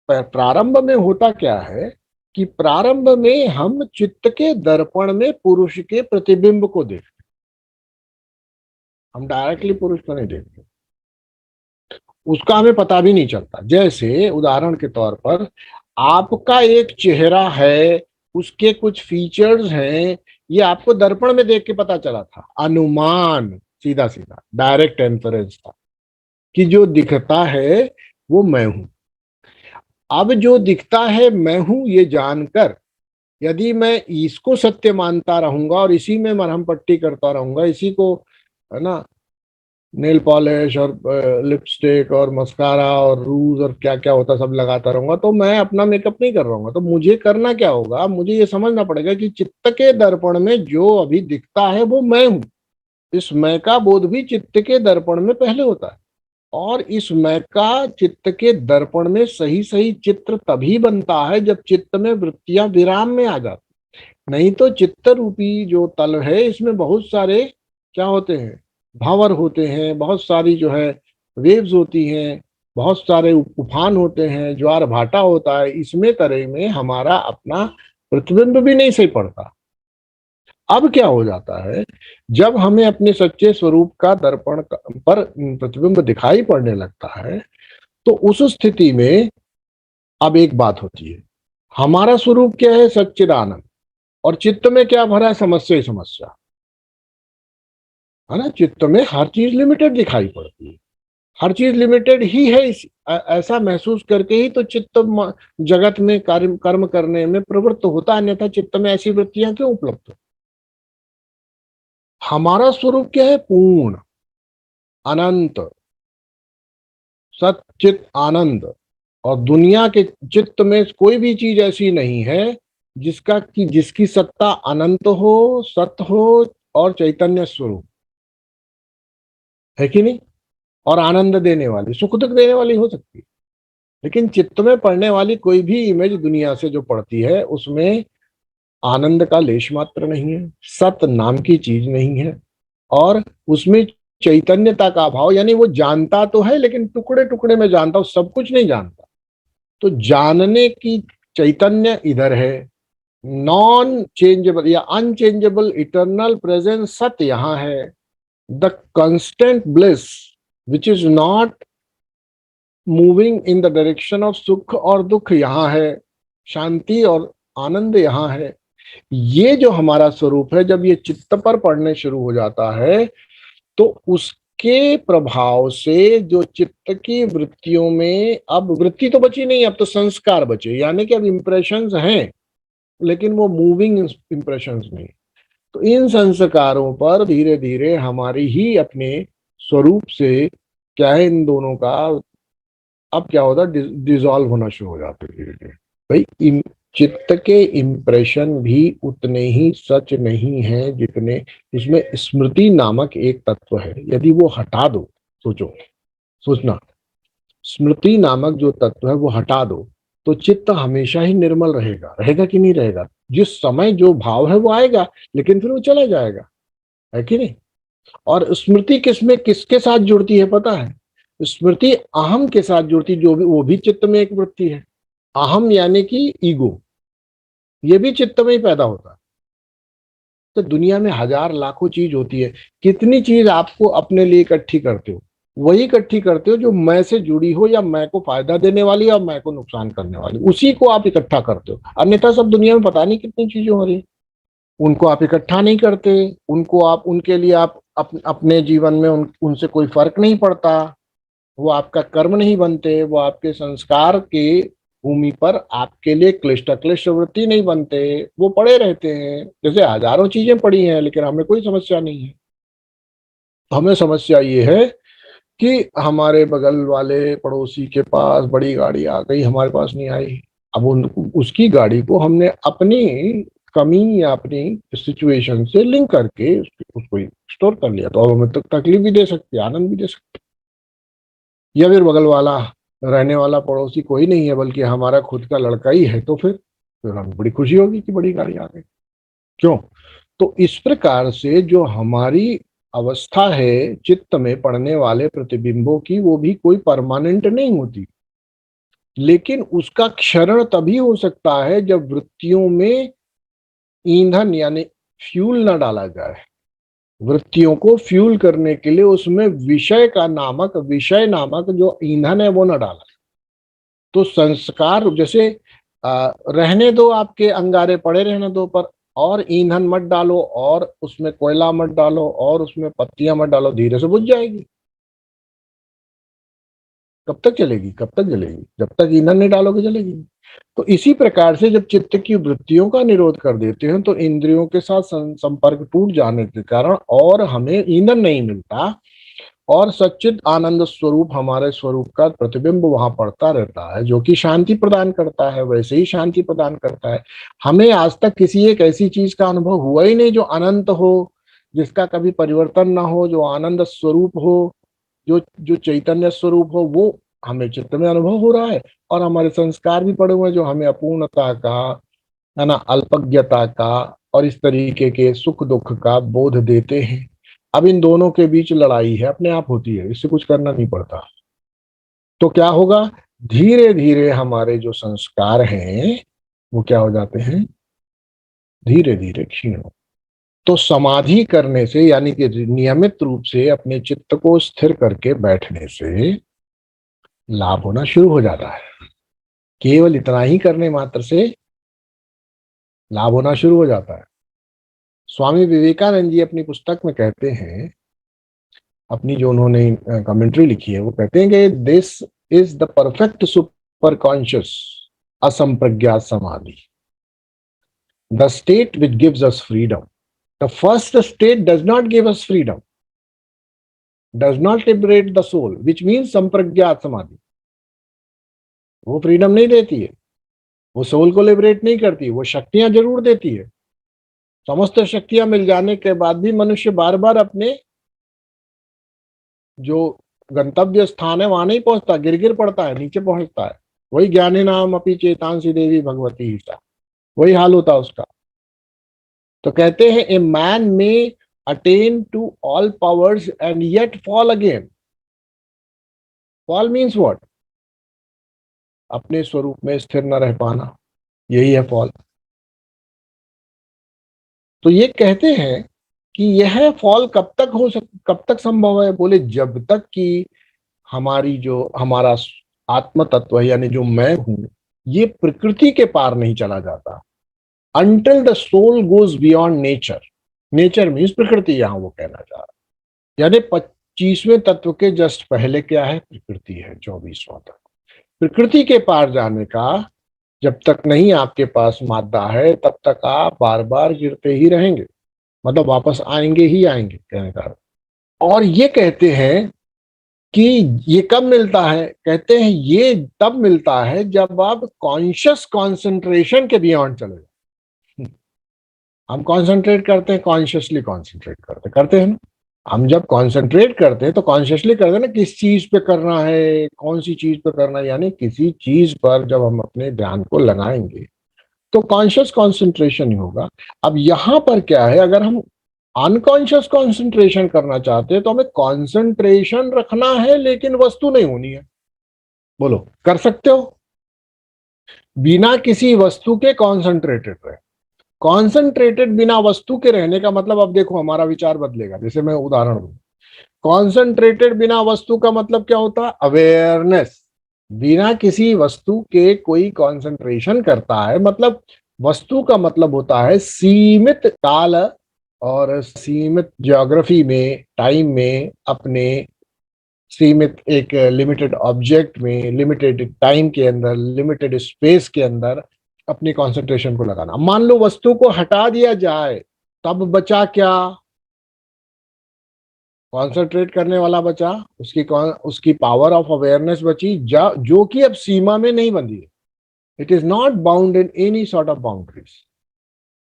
प्रारंभ में होता क्या है कि प्रारंभ में हम चित्त के दर्पण में पुरुष के प्रतिबिंब को देखते, हम डायरेक्टली पुरुष को नहीं देखते, उसका हमें पता भी नहीं चलता। जैसे उदाहरण के तौर पर, आपका एक चेहरा है, उसके कुछ फीचर्स हैं, ये आपको दर्पण में देख के पता चला था, अनुमान, सीधा सीधा डायरेक्ट इन्फरेंस था कि जो दिखता है वो मैं हूं। अब जो दिखता है मैं हूं, ये जानकर यदि मैं इसको सत्य मानता रहूंगा और इसी में मरहम पट्टी करता रहूंगा, इसी को, है ना, नेल पॉलिश और लिपस्टिक और मस्कारा और रूज और क्या क्या होता सब लगाता रहूंगा, तो मैं अपना मेकअप नहीं कर रहा हूँ। तो मुझे करना क्या होगा? मुझे ये समझना पड़ेगा कि चित्त के दर्पण में जो अभी दिखता है वो मैं हूं। इस मैं का बोध भी चित्त के दर्पण में पहले होता है, और इस मैं का चित्त के दर्पण में सही सही चित्र तभी बनता है जब चित्त में वृत्तियां विराम में आ जाती। नहीं तो चित्त रूपी जो तल है, इसमें बहुत सारे क्या होते हैं? भावर होते हैं, बहुत सारी जो है वेव्स होती हैं, बहुत सारे उफान होते हैं, ज्वार भाटा होता है। इसमें तरह में हमारा अपना प्रतिबिंब भी नहीं सही पड़ता। अब क्या हो जाता है, जब हमें अपने सच्चे स्वरूप का दर्पण पर प्रतिबिंब दिखाई पड़ने लगता है, तो उस स्थिति में अब एक बात होती है, हमारा स्वरूप क्या है? सच्चिदानंद। और चित्त में क्या भरा है? समस्या ही समस्या, है ना। चित्त में हर चीज लिमिटेड दिखाई पड़ती है, हर चीज लिमिटेड ही है। ऐसा महसूस करके ही तो चित्त जगत में कर्म कर्म करने में प्रवृत्त होता है, अन्यथा चित्त में ऐसी वृत्तियां क्यों उपलब्ध? हमारा स्वरूप क्या है? पूर्ण, अनंत, सच्चित आनंद। और दुनिया के चित्त में कोई भी चीज ऐसी नहीं है जिसकी सत्ता अनंत हो, सत्य हो और चैतन्य स्वरूप, है कि नहीं? और आनंद देने वाली, सुख दुख देने वाली हो सकती है, लेकिन चित्त में पड़ने वाली कोई भी इमेज दुनिया से जो पड़ती है, उसमें आनंद का लेश मात्र नहीं है, सत नाम की चीज नहीं है, और उसमें चैतन्यता का अभाव। यानी वो जानता तो है, लेकिन टुकड़े टुकड़े में जानता, वो सब कुछ नहीं जानता। तो जानने की चैतन्य इधर है, नॉन चेंजेबल या अनचेंजेबल इटर्नल प्रेजेंस सत्य यहाँ है, the constant bliss which is not moving in the direction of सुख और दुख यहाँ है, शांति और आनंद यहाँ है। ये जो हमारा स्वरूप है, जब ये चित्त पर पड़ने शुरू हो जाता है, तो उसके प्रभाव से जो चित्त की वृत्तियों में, अब वृत्ति तो बची नहीं, अब तो संस्कार बचे, यानी कि अब इंप्रेशंस हैं, लेकिन वो मूविंग इंप्रेशंस नहीं। तो इन संस्कारों पर धीरे धीरे हमारी ही अपने स्वरूप से क्या है, इन दोनों का अब क्या होता है? डिसॉल्व होना शुरू हो जाते हैं धीरे धीरे। भाई, चित्त के इम्प्रेशन भी उतने ही सच नहीं है जितने, उसमें स्मृति नामक एक तत्व है, यदि वो हटा दो, सोचो, सोचना, स्मृति नामक जो तत्व है वो हटा दो, तो चित्त हमेशा ही निर्मल रहेगा। रहेगा कि नहीं रहेगा? जिस समय जो भाव है वो आएगा, लेकिन फिर वो चला जाएगा, है कि नहीं? और स्मृति किसमें किसके साथ जुड़ती है पता है? स्मृति अहम के साथ जुड़ती, जो भी, वो भी चित्त में एक वृत्ति है। अहम यानी कि ईगो, ये भी चित्त में ही पैदा होता है। तो दुनिया में हजार लाखों चीज होती है, कितनी चीज आपको अपने लिए इकट्ठी करते हो? वही इकट्ठी करते हो जो मैं से जुड़ी हो, या मैं को फायदा देने वाली और मैं को नुकसान करने वाली, उसी को आप इकट्ठा करते हो। अन्यथा सब दुनिया में पता नहीं कितनी चीजें हो रही है, उनको आप इकट्ठा नहीं करते, उनको आप, उनके लिए आप अपने जीवन में उनसे कोई फर्क नहीं पड़ता, वो आपका कर्म नहीं बनते, वो आपके संस्कार के भूमि पर आपके लिए क्लिष्ट क्लिष्ट वृत्ति नहीं बनते, वो पड़े रहते हैं। जैसे हजारों चीजें पड़ी हैं लेकिन हमें कोई समस्या नहीं है। हमें समस्या ये है कि हमारे बगल वाले पड़ोसी के पास बड़ी गाड़ी आ गई, हमारे पास नहीं आई। अब उसकी गाड़ी को हमने अपनी कमी या अपनी सिचुएशन से लिंक करके उसको स्टोर कर लिया, तो अब हमें तो तकलीफ भी दे सकती है, आनंद भी दे सकती है। या फिर बगल वाला रहने वाला पड़ोसी कोई नहीं है बल्कि हमारा खुद का लड़का ही है, तो फिर हमें बड़ी खुशी होगी कि बड़ी गाड़ी आ गई। क्यों? तो इस प्रकार से जो हमारी अवस्था है चित्त में पड़ने वाले प्रतिबिंबों की, वो भी कोई परमानेंट नहीं होती, लेकिन उसका क्षरण तभी हो सकता है जब वृत्तियों में ईंधन यानी फ्यूल न डाला जाए। वृत्तियों को फ्यूल करने के लिए उसमें विषय नामक जो ईंधन है वो न डाला। तो संस्कार जैसे रहने दो, आपके अंगारे पड़े रहने दो, पर और ईंधन मत डालो, और उसमें कोयला मत डालो, और उसमें पत्तियां मत डालो, धीरे से बुझ जाएगी। कब तक चलेगी? कब तक जलेगी? जब तक ईंधन नहीं डालोगे जलेगी। तो इसी प्रकार से जब चित्त की वृत्तियों का निरोध कर देते हैं तो इंद्रियों के साथ संपर्क टूट जाने के कारण और हमें ईंधन नहीं मिलता, और सच्चिद आनंद स्वरूप हमारे स्वरूप का प्रतिबिंब वहां पड़ता रहता है, जो कि शांति प्रदान करता है, वैसे ही शांति प्रदान करता है। हमें आज तक किसी एक ऐसी चीज का अनुभव हुआ ही नहीं जो अनंत हो, जिसका कभी परिवर्तन ना हो, जो आनंद स्वरूप हो, जो जो चैतन्य स्वरूप हो, वो हमें चित्त में अनुभव हो रहा है। और हमारे संस्कार भी पड़े हुए हैं जो हमें अपूर्णता का, है ना, अल्पज्ञता का और इस तरीके के सुख दुख का बोध देते हैं। अब इन दोनों के बीच लड़ाई है, अपने आप होती है, इससे कुछ करना नहीं पड़ता। तो क्या होगा? धीरे धीरे हमारे जो संस्कार हैं वो क्या हो जाते हैं? धीरे धीरे क्षीण हो। तो समाधि करने से, यानी कि नियमित रूप से अपने चित्त को स्थिर करके बैठने से लाभ होना शुरू हो जाता है। केवल इतना ही करने मात्र से लाभ होना शुरू हो जाता है। स्वामी विवेकानंद जी अपनी पुस्तक में कहते हैं, अपनी जो उन्होंने कमेंट्री लिखी है, वो कहते हैं कि this is the perfect super conscious असंप्रज्ञात samadhi, the state which gives us freedom. The first state does not give us freedom, does not liberate the soul, which means संप्रज्ञात समाधि। वो फ्रीडम नहीं देती है, वो सोल को लिबरेट नहीं करती, वो शक्तियां जरूर देती है। समस्त शक्तियां मिल जाने के बाद भी मनुष्य बार बार अपने जो गंतव्य स्थान है वहां नहीं पहुंचता, गिर गिर पड़ता है, नीचे पहुंचता है। वही ज्ञानी नाम अपनी चेतांसी देवी भगवती हिसा, वही हाल होता है उसका। तो कहते हैं a man may attain to all powers and yet fall again. Fall means what? अपने स्वरूप में स्थिर न रह पाना, यही है फॉल। तो ये कहते हैं कि यह फॉल कब तक संभव है? बोले जब तक कि हमारा आत्म तत्व है, यानी जो मैं हूं, ये प्रकृति के पार नहीं चला जाता। Until the soul goes beyond nature. Nature means प्रकृति, यहां वो कहना चाह रहा है। यानी 25वें तत्व के जस्ट पहले क्या है? प्रकृति है। 24वां तत्व प्रकृति के पार जाने का जब तक नहीं आपके पास मादा है, तब तक आप बार बार गिरते ही रहेंगे, मतलब वापस आएंगे ही आएंगे, कहने का। और ये कहते हैं कि ये कब मिलता है? कहते हैं ये तब मिलता है जब आप कॉन्शियस कॉन्सेंट्रेशन के बियॉन्ड चले जाए। हम कॉन्सेंट्रेट करते हैं, कॉन्शियसली कॉन्सेंट्रेट करते हैं ना। हम जब कॉन्सेंट्रेट करते हैं तो कॉन्शियसली करते हैं ना, किस चीज पे करना है, कौन सी चीज पे करना है, यानी किसी चीज पर जब हम अपने ध्यान को लगाएंगे तो कॉन्शियस कॉन्सेंट्रेशन ही होगा। अब यहां पर क्या है, अगर हम अनकॉन्शियस कॉन्सेंट्रेशन करना चाहते हैं तो हमें कॉन्सेंट्रेशन रखना है, लेकिन वस्तु नहीं होनी है। बोलो, कर सकते हो? बिना किसी वस्तु के कॉन्सेंट्रेटेड रहे। कॉन्सेंट्रेटेड बिना वस्तु के रहने का मतलब, अब देखो हमारा विचार बदलेगा। जैसे मैं उदाहरण दूं, कॉन्सेंट्रेटेड बिना वस्तु का मतलब क्या होता है? अवेयरनेस। बिना किसी वस्तु के कोई कॉन्सेंट्रेशन करता है, मतलब वस्तु का मतलब होता है सीमित काल और सीमित ज्योग्राफी में, टाइम में अपने सीमित एक लिमिटेड ऑब्जेक्ट में, लिमिटेड टाइम के अंदर, लिमिटेड स्पेस के अंदर अपनी कंसंट्रेशन को लगाना। मान लो वस्तु को हटा दिया जाए, तब बचा क्या? कॉन्सेंट्रेट करने वाला बचा, उसकी पावर ऑफ अवेयरनेस बची, जो कि अब सीमा में नहीं बंधी है। It is not bound in any sort of boundaries.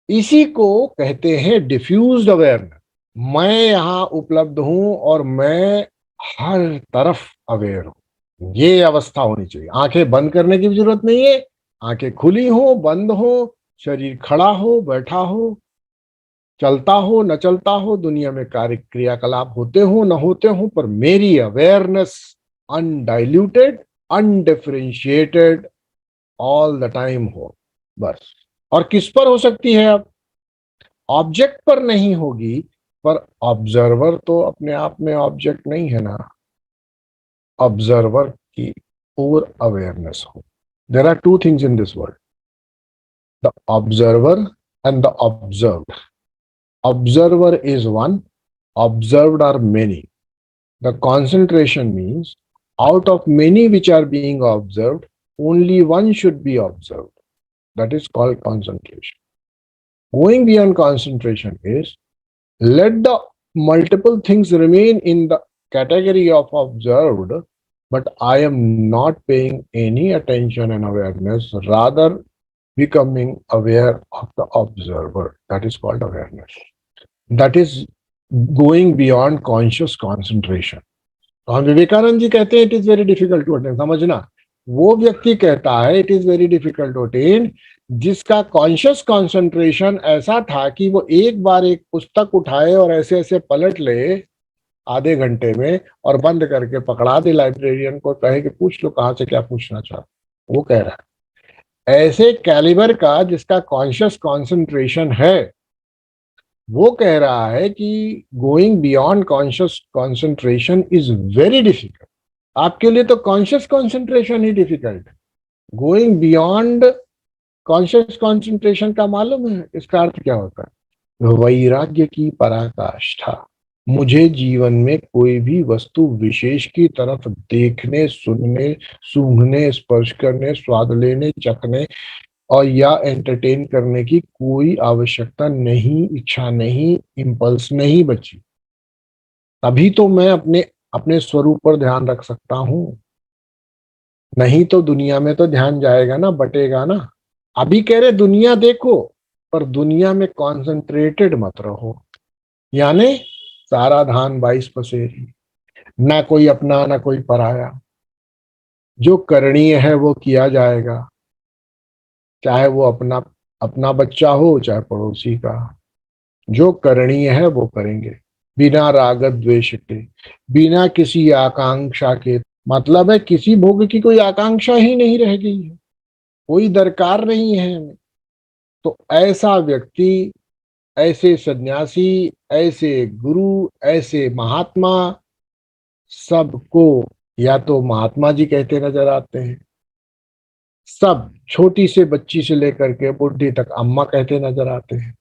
इसी को कहते हैं डिफ्यूज्ड अवेयरनेस। मैं यहां उपलब्ध हूं और मैं हर तरफ अवेयर हूं। ये अवस्था होनी चाहिए। आंखें बंद करने की भी जरूरत नहीं है, आंखें खुली हो, बंद हो, शरीर खड़ा हो, बैठा हो, चलता हो न चलता हो, दुनिया में कार्य क्रियाकलाप होते हो न होते हो, पर मेरी awareness undiluted, undifferentiated, all the time हो, बस। और किस पर हो सकती है? अब ऑब्जेक्ट पर नहीं होगी, पर ऑब्जर्वर तो अपने आप में ऑब्जेक्ट नहीं है ना। ऑब्जर्वर की ओवर अवेयरनेस हो। There are two things in this world, the observer and the observed. Observer is one, observed are many. The concentration means out of many which are being observed, only one should be observed. That is called concentration. Going beyond concentration is let the multiple things remain in the category of observed, but I am not paying any attention and awareness, rather becoming aware of the observer. That is called awareness. That is going beyond conscious concentration. तो हम विवेकानंद जी कहते हैं it is very difficult to attain. समझना, वो व्यक्ति कहता है it is very difficult to attain जिसका कॉन्शियस कंसंट्रेशन ऐसा था कि वो एक बार एक पुस्तक उठाए और ऐसे ऐसे पलट ले आधे घंटे में और बंद करके पकड़ा दे लाइब्रेरियन को, कहे कि पूछ लो कहाँ से क्या पूछना चाहते। वो कह रहा है ऐसे कैलिबर का जिसका कॉन्शियस कंसंट्रेशन है, वो कह रहा है कि going beyond conscious concentration is very difficult. आपके लिए तो कॉन्शियस कंसंट्रेशन ही डिफिकल्ट है। गोइंग बियॉन्ड कॉन्शियस कंसंट्रेशन का मालूम है इसका अर्थ क्या होता है? वैराग्य की पराकाष्ठा। मुझे जीवन में कोई भी वस्तु विशेष की तरफ देखने, सुनने, सूंघने, स्पर्श करने, स्वाद लेने, चखने और या एंटरटेन करने की कोई आवश्यकता नहीं, इच्छा नहीं, इम्पल्स नहीं बची। तभी तो मैं अपने अपने स्वरूप पर ध्यान रख सकता हूं। नहीं तो दुनिया में तो ध्यान जाएगा ना, बटेगा ना। अभी कह रहे दुनिया देखो, पर दुनिया में कॉन्सेंट्रेटेड मत रहो। यानी सारा धान 22 पसेरी, ना कोई अपना ना कोई पराया। जो करणीय है वो किया जाएगा, चाहे वो अपना अपना बच्चा हो चाहे पड़ोसी का। जो करणीय है वो करेंगे, बिना राग द्वेष के, बिना किसी आकांक्षा के। मतलब है किसी भोग की कोई आकांक्षा ही नहीं रह गई है, कोई दरकार नहीं है हमें। तो ऐसा व्यक्ति, ऐसे सन्यासी, ऐसे गुरु, ऐसे महात्मा सबको या तो महात्मा जी कहते नजर आते हैं, सब छोटी से बच्ची से लेकर के बुढ़ी तक अम्मा कहते नजर आते हैं।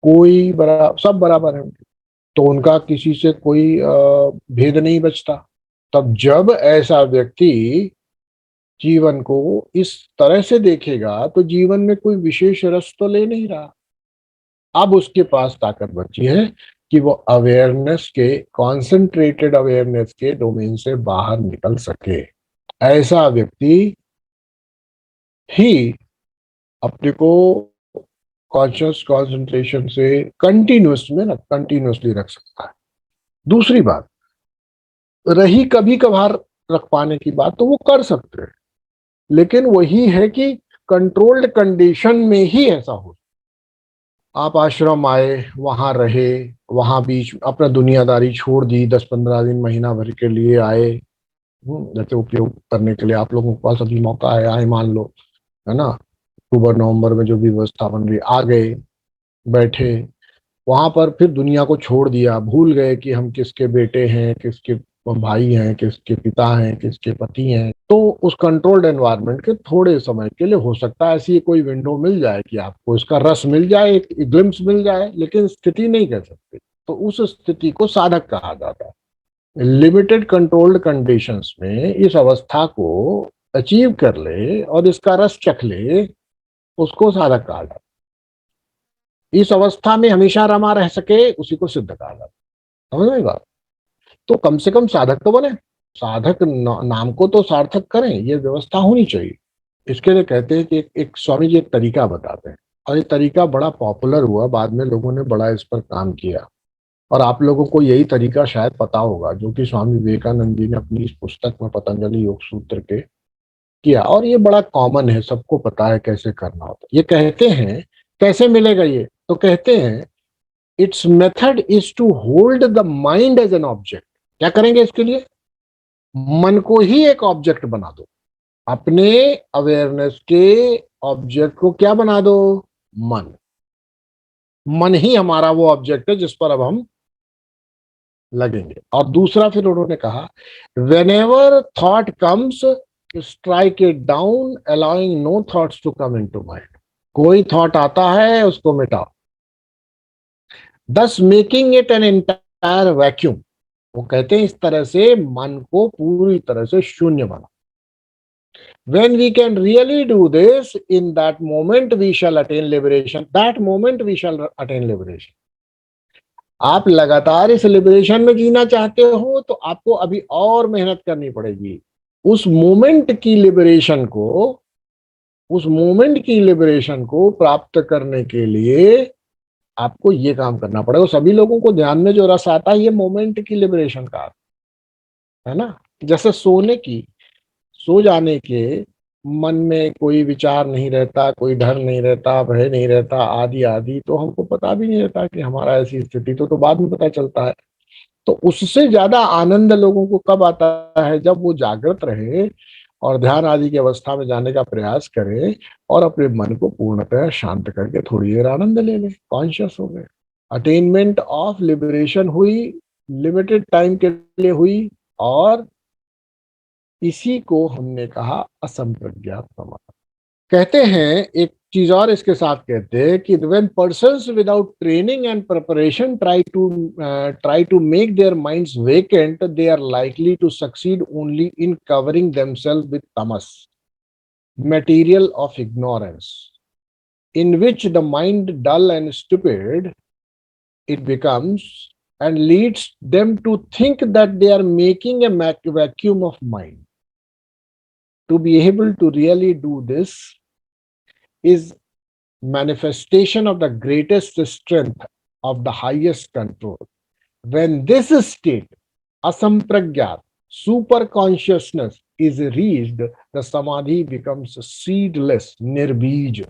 कोई सब बराबर है, तो उनका किसी से कोई भेद नहीं बचता। तब जब ऐसा व्यक्ति जीवन को इस तरह से देखेगा तो जीवन में कोई विशेष रस तो ले नहीं रहा। अब उसके पास ताकत बची है कि वो अवेयरनेस के, कॉन्सेंट्रेटेड अवेयरनेस के डोमेन से बाहर निकल सके। ऐसा व्यक्ति ही अपने को कॉन्शियस कंसंट्रेशन से कंटिन्यूसली रख सकता है। दूसरी बात रही कभी कभार रख पाने की बात, तो वो कर सकते हैं, लेकिन वही है कि कंट्रोल्ड कंडीशन में ही ऐसा हो। आप आश्रम आए, वहां रहे, वहां बीच अपना दुनियादारी छोड़ दी, 10-15 दिन महीना भर के लिए आए, जैसे उपयोग करने के लिए आप लोगों के पास अभी मौका आए मान लो, है ना। अक्टूबर नवंबर में जो भी व्यवस्था बन रही, आ गए, बैठे वहां पर, फिर दुनिया को छोड़ दिया, भूल गए कि हम किसके बेटे हैं, किसके भाई हैं, किसके पिता हैं, किसके पति हैं। तो उस कंट्रोल्ड एनवायरनमेंट के थोड़े समय के लिए हो सकता है ऐसी कोई विंडो मिल जाए कि आपको इसका रस मिल जाए, एक ग्लिम्स मिल जाए, लेकिन स्थिति नहीं कह सकते। तो उस स्थिति को साधक कहा जाता है। लिमिटेड कंट्रोल्ड कंडीशंस में इस अवस्था को अचीव कर ले और इसका रस चख ले, उसको साधक कहा जाता है। इस अवस्था में हमेशा रमा रह सके, उसी को सिद्ध कहा जाता है। समझ में बात? तो कम से कम साधक तो बने, साधक नाम को तो सार्थक करें, ये व्यवस्था होनी चाहिए। इसके लिए कहते हैं कि एक स्वामी जी एक तरीका बताते हैं, और ये तरीका बड़ा पॉपुलर हुआ, बाद में लोगों ने बड़ा इस पर काम किया। और आप लोगों को यही तरीका शायद पता होगा, जो कि स्वामी विवेकानंद जी ने अपनी इस पुस्तक में पतंजलि योग सूत्र के किया, और ये बड़ा कॉमन है, सबको पता है कैसे करना होता है। ये कहते हैं, कैसे मिलेगा ये? तो कहते हैं its method is to hold the mind as an object. क्या करेंगे इसके लिए? मन को ही एक ऑब्जेक्ट बना दो, अपने अवेयरनेस के ऑब्जेक्ट को क्या बना दो? मन। मन ही हमारा वो ऑब्जेक्ट है जिस पर अब हम लगेंगे। और दूसरा फिर उन्होंने कहा, whenever thought comes strike it down allowing no thoughts to come into mind. कोई थॉट आता है उसको मिटाओ, thus making it an entire vacuum. वो कहते हैं इस तरह से मन को पूरी तरह से शून्य बना। When we can really do this, in that moment we shall attain liberation. That moment we shall attain liberation. आप लगातार इस लिबरेशन में जीना चाहते हो तो आपको अभी और मेहनत करनी पड़ेगी। उस मोमेंट की लिबरेशन को, उस मोमेंट की लिबरेशन को प्राप्त करने के लिए आपको ये काम करना पड़ेगा। सभी लोगों को ध्यान में जो रस आता है ये मोमेंट की लिबरेशन का है ना। जैसे सोने की, सो जाने के मन में कोई विचार नहीं रहता, कोई डर नहीं रहता, भय नहीं रहता, आदि आदि, तो हमको पता भी नहीं रहता कि हमारा ऐसी स्थिति, तो बाद में पता चलता है। तो उससे ज्यादा आनंद लोगों को कब आता है? जब वो जागृत रहे और ध्यान आदि की अवस्था में जाने का प्रयास करे और अपने मन को पूर्णतः शांत करके थोड़ी देर आनंद ले ले, कॉन्शियस हो गए। अटेनमेंट ऑफ लिबरेशन हुई, लिमिटेड टाइम के लिए हुई, और इसी को हमने कहा असंप्रज्ञात समाधि। कहते हैं एक चीज और इसके साथ कहते हैं कि when persons without training and preparation try to make their minds vacant, they are likely to succeed only in covering themselves with tamas, material of ignorance, in which the mind dull and stupid it becomes, and leads them to think that they are making a vacuum of mind. To be able to really do this is manifestation of the greatest strength of the highest control. When this state, asampragyat, super consciousness, is reached, the samadhi becomes seedless, nirbij.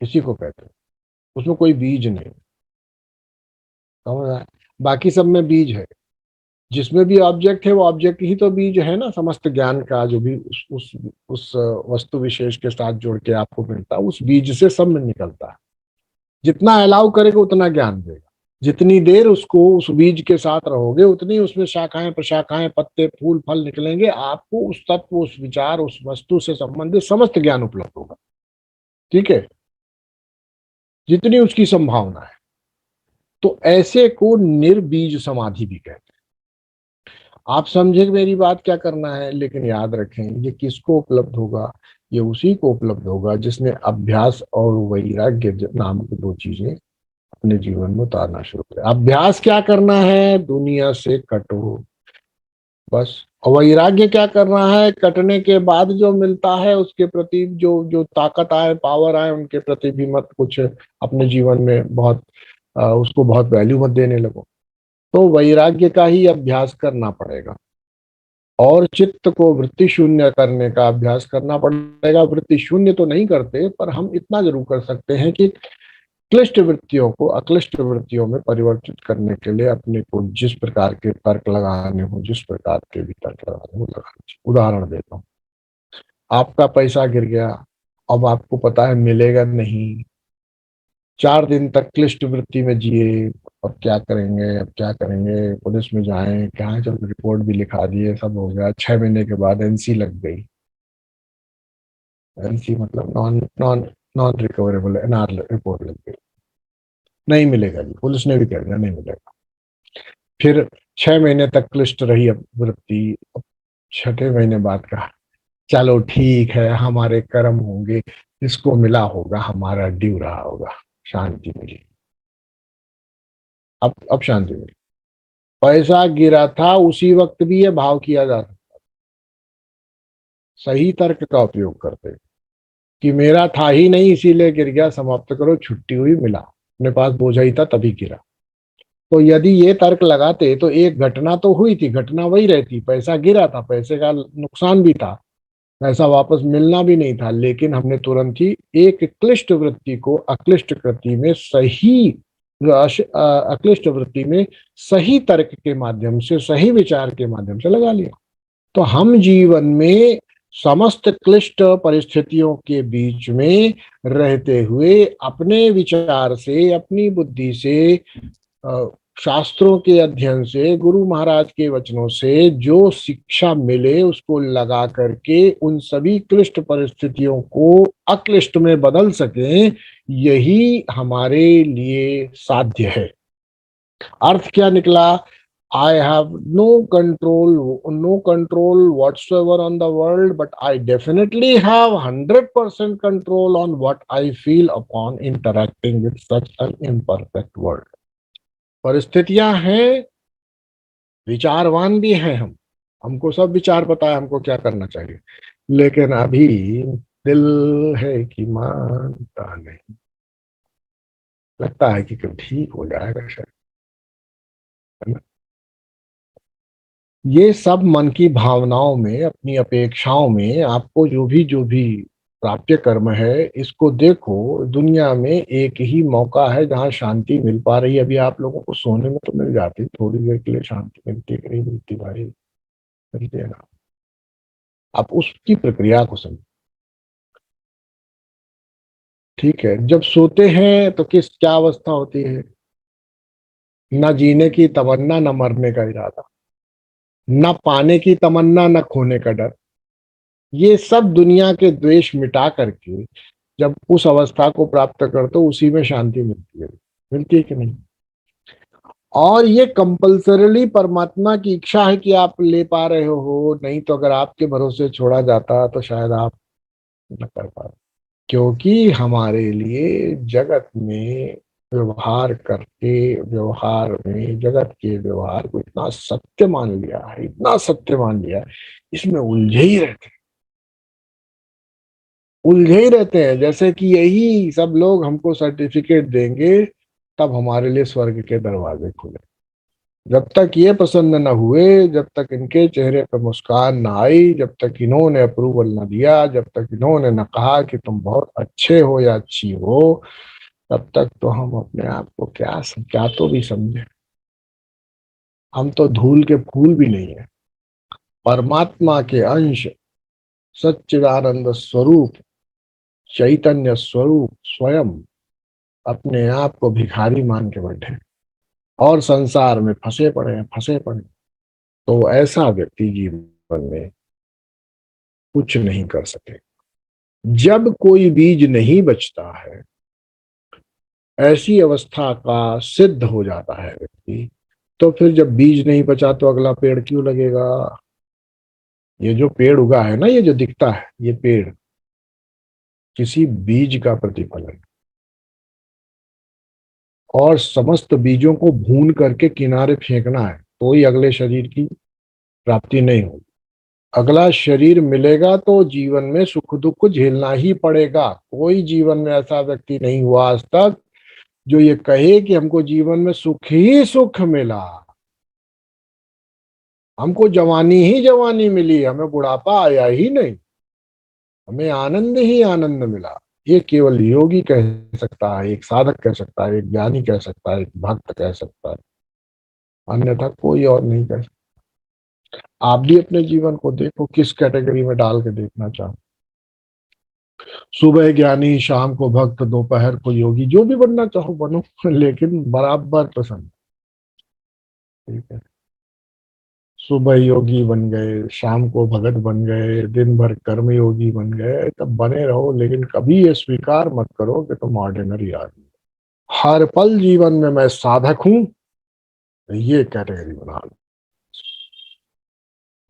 इसी को कहते हैं, उसमें कोई बीज नहीं, समझ रहा है? बाकी सब में बीज है, जिसमें भी ऑब्जेक्ट है वो ऑब्जेक्ट ही तो बीज है ना। समस्त ज्ञान का जो भी उस वस्तु विशेष के साथ जोड़ के आपको मिलता है, उस बीज से सब में निकलता है। जितना अलाउ करेगा उतना ज्ञान देगा, जितनी देर उसको उस बीज के साथ रहोगे उतनी उसमें शाखाएं प्रशाखाएं पत्ते फूल फल निकलेंगे, आपको उस तत्व, उस विचार, उस वस्तु से संबंधित समस्त ज्ञान उपलब्ध होगा। ठीक है, जितनी उसकी संभावना है। तो ऐसे को निर्बीज समाधि भी कहते हैं। आप समझे मेरी बात क्या करना है, लेकिन याद रखें ये किसको उपलब्ध होगा? ये उसी को उपलब्ध होगा जिसने अभ्यास और वैराग्य नाम की दो चीजें अपने जीवन में उतारना शुरू किया। अभ्यास क्या करना है? दुनिया से कटो, बस। और वैराग्य क्या करना है? कटने के बाद जो मिलता है उसके प्रति जो जो ताकत आए, पावर आए, उनके प्रति भी मत कुछ अपने जीवन में बहुत उसको बहुत वैल्यू मत देने लगो। तो वैराग्य का ही अभ्यास करना पड़ेगा, और चित्त को वृत्ति शून्य करने का अभ्यास करना पड़ेगा। वृत्ति शून्य तो नहीं करते, पर हम इतना जरूर कर सकते हैं कि क्लिष्ट वृत्तियों को अक्लिष्ट वृत्तियों में परिवर्तित करने के लिए अपने को जिस प्रकार के तर्क लगाने हो, जिस प्रकार के भी तर्क लगाने हो, लगाने। उदाहरण देता हूँ, आपका पैसा गिर गया, अब आपको पता है मिलेगा नहीं, 4 दिन तक क्लिष्ट वृत्ति में जिए, अब क्या करेंगे, अब क्या करेंगे, पुलिस में जाएं क्या, चल रिपोर्ट भी लिखा दिए, सब हो गया। 6 महीने के बाद एनसी लग गई। एनसी मतलब non non non recoverable NR report लग गई, नहीं मिलेगा जी, पुलिस ने भी कह दिया नहीं मिलेगा। फिर 6 महीने तक क्लिष्ट रही अब वृत्ति। अब छठे महीने बाद कहा चलो ठीक है, हमारे कर्म होंगे, इसको मिला होगा, हमारा ड्यू रहा होगा, शांति मिली। अब शांति मिली। पैसा गिरा था उसी वक्त भी ये भाव किया जा सकता, सही तर्क का उपयोग करते कि मेरा था ही नहीं इसीलिए गिर गया, समाप्त करो, छुट्टी हुई, मिला, अपने पास बोझा ही था तभी गिरा। तो यदि ये तर्क लगाते तो एक घटना तो हुई थी, घटना वही रहती, पैसा गिरा था, पैसे का नुकसान भी था, पैसा वापस मिलना भी नहीं था, लेकिन हमने तुरंत ही एक क्लिष्ट वृत्ति को अक्लिष्ट कृति में सही अक्लिष्ट वृत्ति में सही तर्क के माध्यम से, सही विचार के माध्यम से लगा लिया। तो हम जीवन में समस्त क्लिष्ट परिस्थितियों के बीच में रहते हुए अपने विचार से, अपनी बुद्धि से, शास्त्रों के अध्ययन से, गुरु महाराज के वचनों से जो शिक्षा मिले उसको लगा करके उन सभी क्लिष्ट परिस्थितियों को अक्लिष्ट में बदल सकें, यही हमारे लिए साध्य है। अर्थ क्या निकला? I have no control whatsoever on the world, but I definitely have 100% control on what I feel upon interacting with such an imperfect world. परिस्थितियां हैं, विचारवान भी हैं हम, हमको सब विचार पता है हमको क्या करना चाहिए, लेकिन अभी दिल है कि मानता नहीं, लगता है कि कब ठीक हो जाएगा शायद, है ना? ये सब मन की भावनाओं में, अपनी अपेक्षाओं में, आपको जो भी प्राप्य कर्म है, इसको देखो, दुनिया में एक ही मौका है जहां शांति मिल पा रही है। अभी आप लोगों को सोने में तो मिल जाती, थोड़ी देर के लिए शांति मिलती है कि नहीं मिलती भाई? मिलती है ना? आप उसकी प्रक्रिया को समझो। ठीक है, जब सोते हैं तो क्या अवस्था होती है? न जीने की तमन्ना, न मरने का इरादा, न पाने की तमन्ना, न खोने का डर। ये सब दुनिया के द्वेष मिटा करके जब उस अवस्था को प्राप्त करते हो, उसी में शांति मिलती है। मिलती है कि नहीं? और ये कंपल्सरीली परमात्मा की इच्छा है कि आप ले पा रहे हो, नहीं तो अगर आपके भरोसे छोड़ा जाता तो शायद आप न कर पाते। क्योंकि हमारे लिए जगत में व्यवहार करके, व्यवहार में जगत के व्यवहार को इतना सत्य मान लिया है, इतना सत्य मान लिया है, इसमें उलझे ही रहते, उलझे ही रहते हैं। जैसे कि यही सब लोग हमको सर्टिफिकेट देंगे तब हमारे लिए स्वर्ग के दरवाजे खुले। जब तक ये पसंद न हुए, जब तक इनके चेहरे पर मुस्कान न आई, जब तक इन्होंने अप्रूवल न दिया, जब तक इन्होंने न कहा कि तुम बहुत अच्छे हो या अच्छी हो, तब तक तो हम अपने आप को क्या क्या तो भी समझे, हम तो धूल के फूल भी नहीं है। परमात्मा के अंश, सच्चिदानंद स्वरूप, चैतन्य स्वरूप स्वयं अपने आप को भिखारी मान के बैठे और संसार में फंसे पड़े हैं, फंसे पड़े। तो ऐसा व्यक्ति जीवन में कुछ नहीं कर सके। जब कोई बीज नहीं बचता है, ऐसी अवस्था का सिद्ध हो जाता है व्यक्ति, तो फिर जब बीज नहीं बचा तो अगला पेड़ क्यों लगेगा? ये जो पेड़ उगा है ना, ये जो दिखता है ये पेड़ किसी बीज का प्रतिफल है, और समस्त बीजों को भून करके किनारे फेंकना है तो ही अगले शरीर की प्राप्ति नहीं होगी। अगला शरीर मिलेगा तो जीवन में सुख दुख झेलना ही पड़ेगा। कोई जीवन में ऐसा व्यक्ति नहीं हुआ आज तक जो ये कहे कि हमको जीवन में सुख ही सुख मिला, हमको जवानी ही जवानी मिली, हमें बुढ़ापा आया ही नहीं, हमें आनंद ही आनंद मिला। ये केवल योगी कह सकता है, एक साधक कह सकता है, एक ज्ञानी कह सकता है, एक भक्त कह सकता है, अन्यथा कोई और नहीं कह सकता। आप भी अपने जीवन को देखो, किस कैटेगरी में डाल के देखना चाहो। सुबह ज्ञानी, शाम को भक्त, दोपहर को योगी, जो भी बनना चाहो बनो, लेकिन बराबर पसंद। ठीक है, सुबह योगी बन गए, शाम को भगत बन गए, दिन भर कर्म योगी बन गए, तब बने रहो, लेकिन कभी ये स्वीकार मत करो कि तुम ऑर्डिनरी आदमी। हर पल जीवन में मैं साधक हूं, ये कैटेगरी बना लो।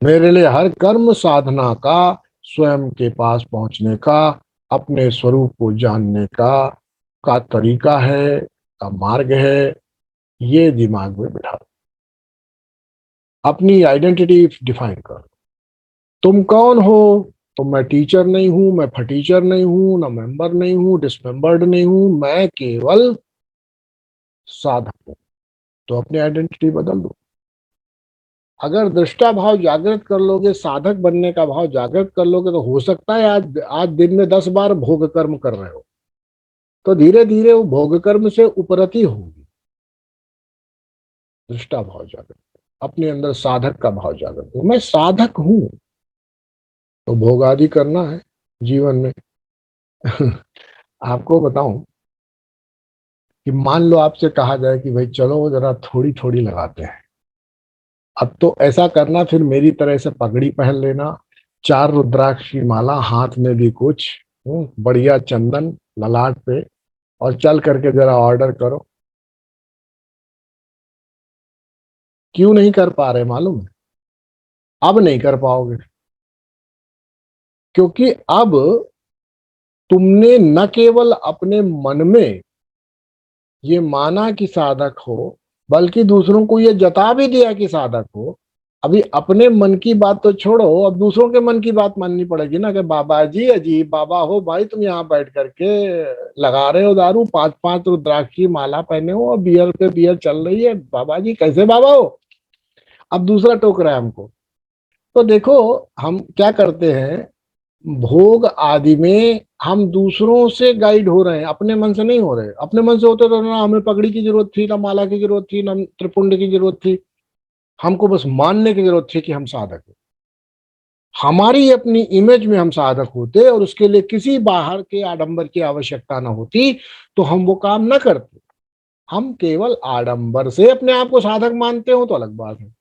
मेरे लिए हर कर्म साधना का स्वयं के पास पहुंचने का, अपने स्वरूप को जानने का तरीका है, का मार्ग है। ये दिमाग में बिठा, अपनी आइडेंटिटी डिफाइन करो। तुम कौन हो? तो मैं टीचर नहीं हूं, मैं फटीचर नहीं हूं, ना मेंबर नहीं हूं, डिसमेंबर्ड नहीं हूं, मैं केवल साधक हूं। तो अपनी आइडेंटिटी बदल दो। अगर दृष्टा भाव जागृत कर लोगे, साधक बनने का भाव जागृत कर लोगे, तो हो सकता है आज आज दिन में 10 बार भोग कर्म कर रहे हो, तो धीरे धीरे वो भोग कर्म से उपरति होगी। दृष्टा भाव जागृत, अपने अंदर साधक का भाव जागृत हो, मैं साधक हूं। तो भोग आदि करना है जीवन में। आपको बताऊं कि मान लो आपसे कहा जाए कि भाई चलो जरा थोड़ी थोड़ी लगाते हैं, अब तो ऐसा करना, फिर मेरी तरह से पगड़ी पहन लेना, 4 रुद्राक्ष की माला हाथ में भी कुछ, बढ़िया चंदन ललाट पे, और चल करके जरा ऑर्डर करो। क्यों नहीं कर पा रहे मालूम है? अब नहीं कर पाओगे, क्योंकि अब तुमने न केवल अपने मन में ये माना कि साधक हो, बल्कि दूसरों को ये जता भी दिया कि साधक हो। अभी अपने मन की बात तो छोड़ो, अब दूसरों के मन की बात माननी पड़ेगी ना, कि बाबा जी अजीब बाबा हो भाई, तुम यहाँ बैठ करके लगा रहे हो दारू, 5 5 रुद्राक्ष की माला पहने हो और बियर पे बियर चल रही है, बाबा जी कैसे बाबा हो? अब दूसरा टोक रहा है हमको। तो देखो, हम क्या करते हैं, भोग आदि में हम दूसरों से गाइड हो रहे हैं, अपने मन से नहीं हो रहे। अपने मन से होते तो ना हमें पगड़ी की जरूरत थी, ना माला की जरूरत थी, ना त्रिपुंड की जरूरत थी। हमको बस मानने की जरूरत थी कि हम साधक हैं। हमारी अपनी इमेज में हम साधक होते और उसके लिए किसी बाहर के आडंबर की आवश्यकता ना होती, तो हम वो काम ना करते। हम केवल आडंबर से अपने आप को साधक मानते हो तो अलग बात है।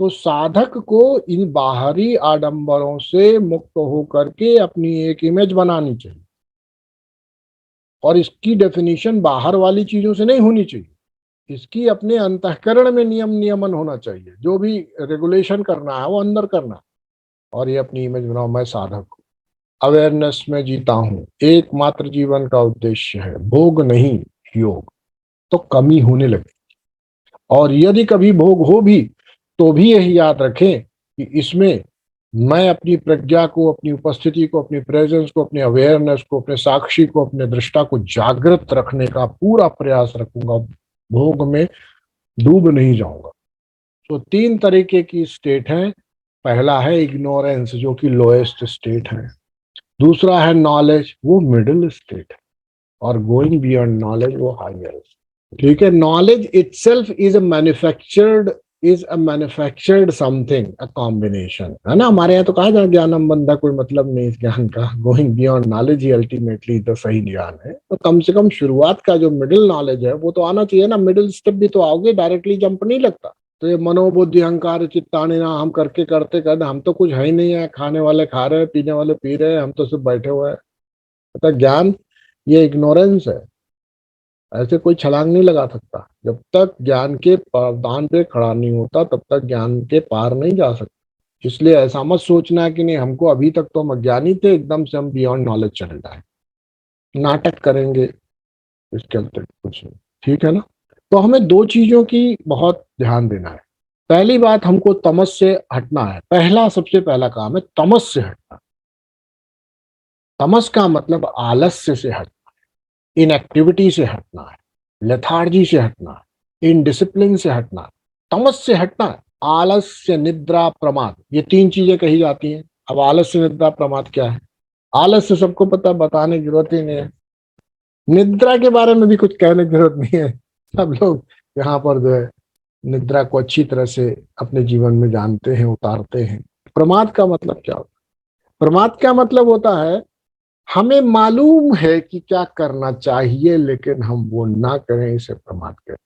तो साधक को इन बाहरी आडंबरों से मुक्त होकर के अपनी एक इमेज बनानी चाहिए, और इसकी डेफिनेशन बाहर वाली चीजों से नहीं होनी चाहिए। इसकी अपने अंतःकरण में नियम नियमन होना चाहिए, जो भी रेगुलेशन करना है वो अंदर करना है। और ये अपनी इमेज बनाओ, मैं साधक हूँ, अवेयरनेस में जीता हूँ, एकमात्र जीवन का उद्देश्य है भोग नहीं योग। तो कमी होने लगी, और यदि कभी भोग हो भी, तो भी यही याद रखें कि इसमें मैं अपनी प्रज्ञा को, अपनी उपस्थिति को, अपनी प्रेजेंस को, अपने अवेयरनेस को, अपने साक्षी को, अपने दृष्टा को जागृत रखने का पूरा प्रयास रखूंगा। भोग में डूब नहीं जाऊंगा। तो 3 तरीके की स्टेट है। पहला है इग्नोरेंस, जो कि लोएस्ट स्टेट है। दूसरा है नॉलेज, वो मिडिल स्टेट है। और गोइंग बियॉन्ड नॉलेज, वो हायर। ठीक है, knowledge itself is a manufactured something, a combination है ना। हमारे यहाँ तो कहा जाए ज्ञानम बंधा, कोई मतलब नहीं इस ज्ञान का, गोइंग बियॉन्ड नॉलेज ही अल्टीमेटली तो सही ज्ञान है। तो कम से कम शुरुआत का जो मिडिल नॉलेज है वो तो आना चाहिए ना। मिडिल स्टेप भी तो आओगे, डायरेक्टली जंप नहीं लगता। तो ये मनोबुद्धि अहंकार चित्तानी ना, हम करके करते करते हम तो कुछ है ही नहीं है, खाने वाले खा रहे हैं, पीने वाले पी रहे हैं, हम तो सिर्फ बैठे हुए हैं। तो ज्ञान ये इग्नोरेंस है। ऐसे कोई छलांग नहीं लगा सकता। जब तक ज्ञान के पावदान पे खड़ा नहीं होता, तब तक ज्ञान के पार नहीं जा सकता। इसलिए ऐसा मत सोचना कि नहीं, हमको अभी तक तो हम अज्ञानी थे, एकदम से हम बियॉन्ड नॉलेज चले जाए, नाटक करेंगे, इसके अंतर कुछ नहीं। ठीक है ना। तो हमें 2 चीजों की बहुत ध्यान देना है। पहली बात, हमको तमस से हटना है। पहला सबसे पहला काम है तमस से हटना। तमस का मतलब आलस्य से हटना, इनएक्टिविटी से हटना है, लेथार्जी से हटना है, इनडिसिप्लिन से हटना है, तमस से हटना है। आलस्य, निद्रा, प्रमाद, ये 3 चीजें कही जाती हैं। अब आलस्य, निद्रा, प्रमाद क्या है? आलस्य सबको पता, बताने की जरूरत ही नहीं है। निद्रा के बारे में भी कुछ कहने की जरूरत नहीं है। सब लोग यहाँ पर जो है निद्रा को अच्छी तरह से अपने जीवन में जानते हैं, उतारते हैं। प्रमाद का मतलब क्या होता है? प्रमाद का मतलब होता है, हमें मालूम है कि क्या करना चाहिए, लेकिन हम वो ना करें, इसे प्रमाद करें।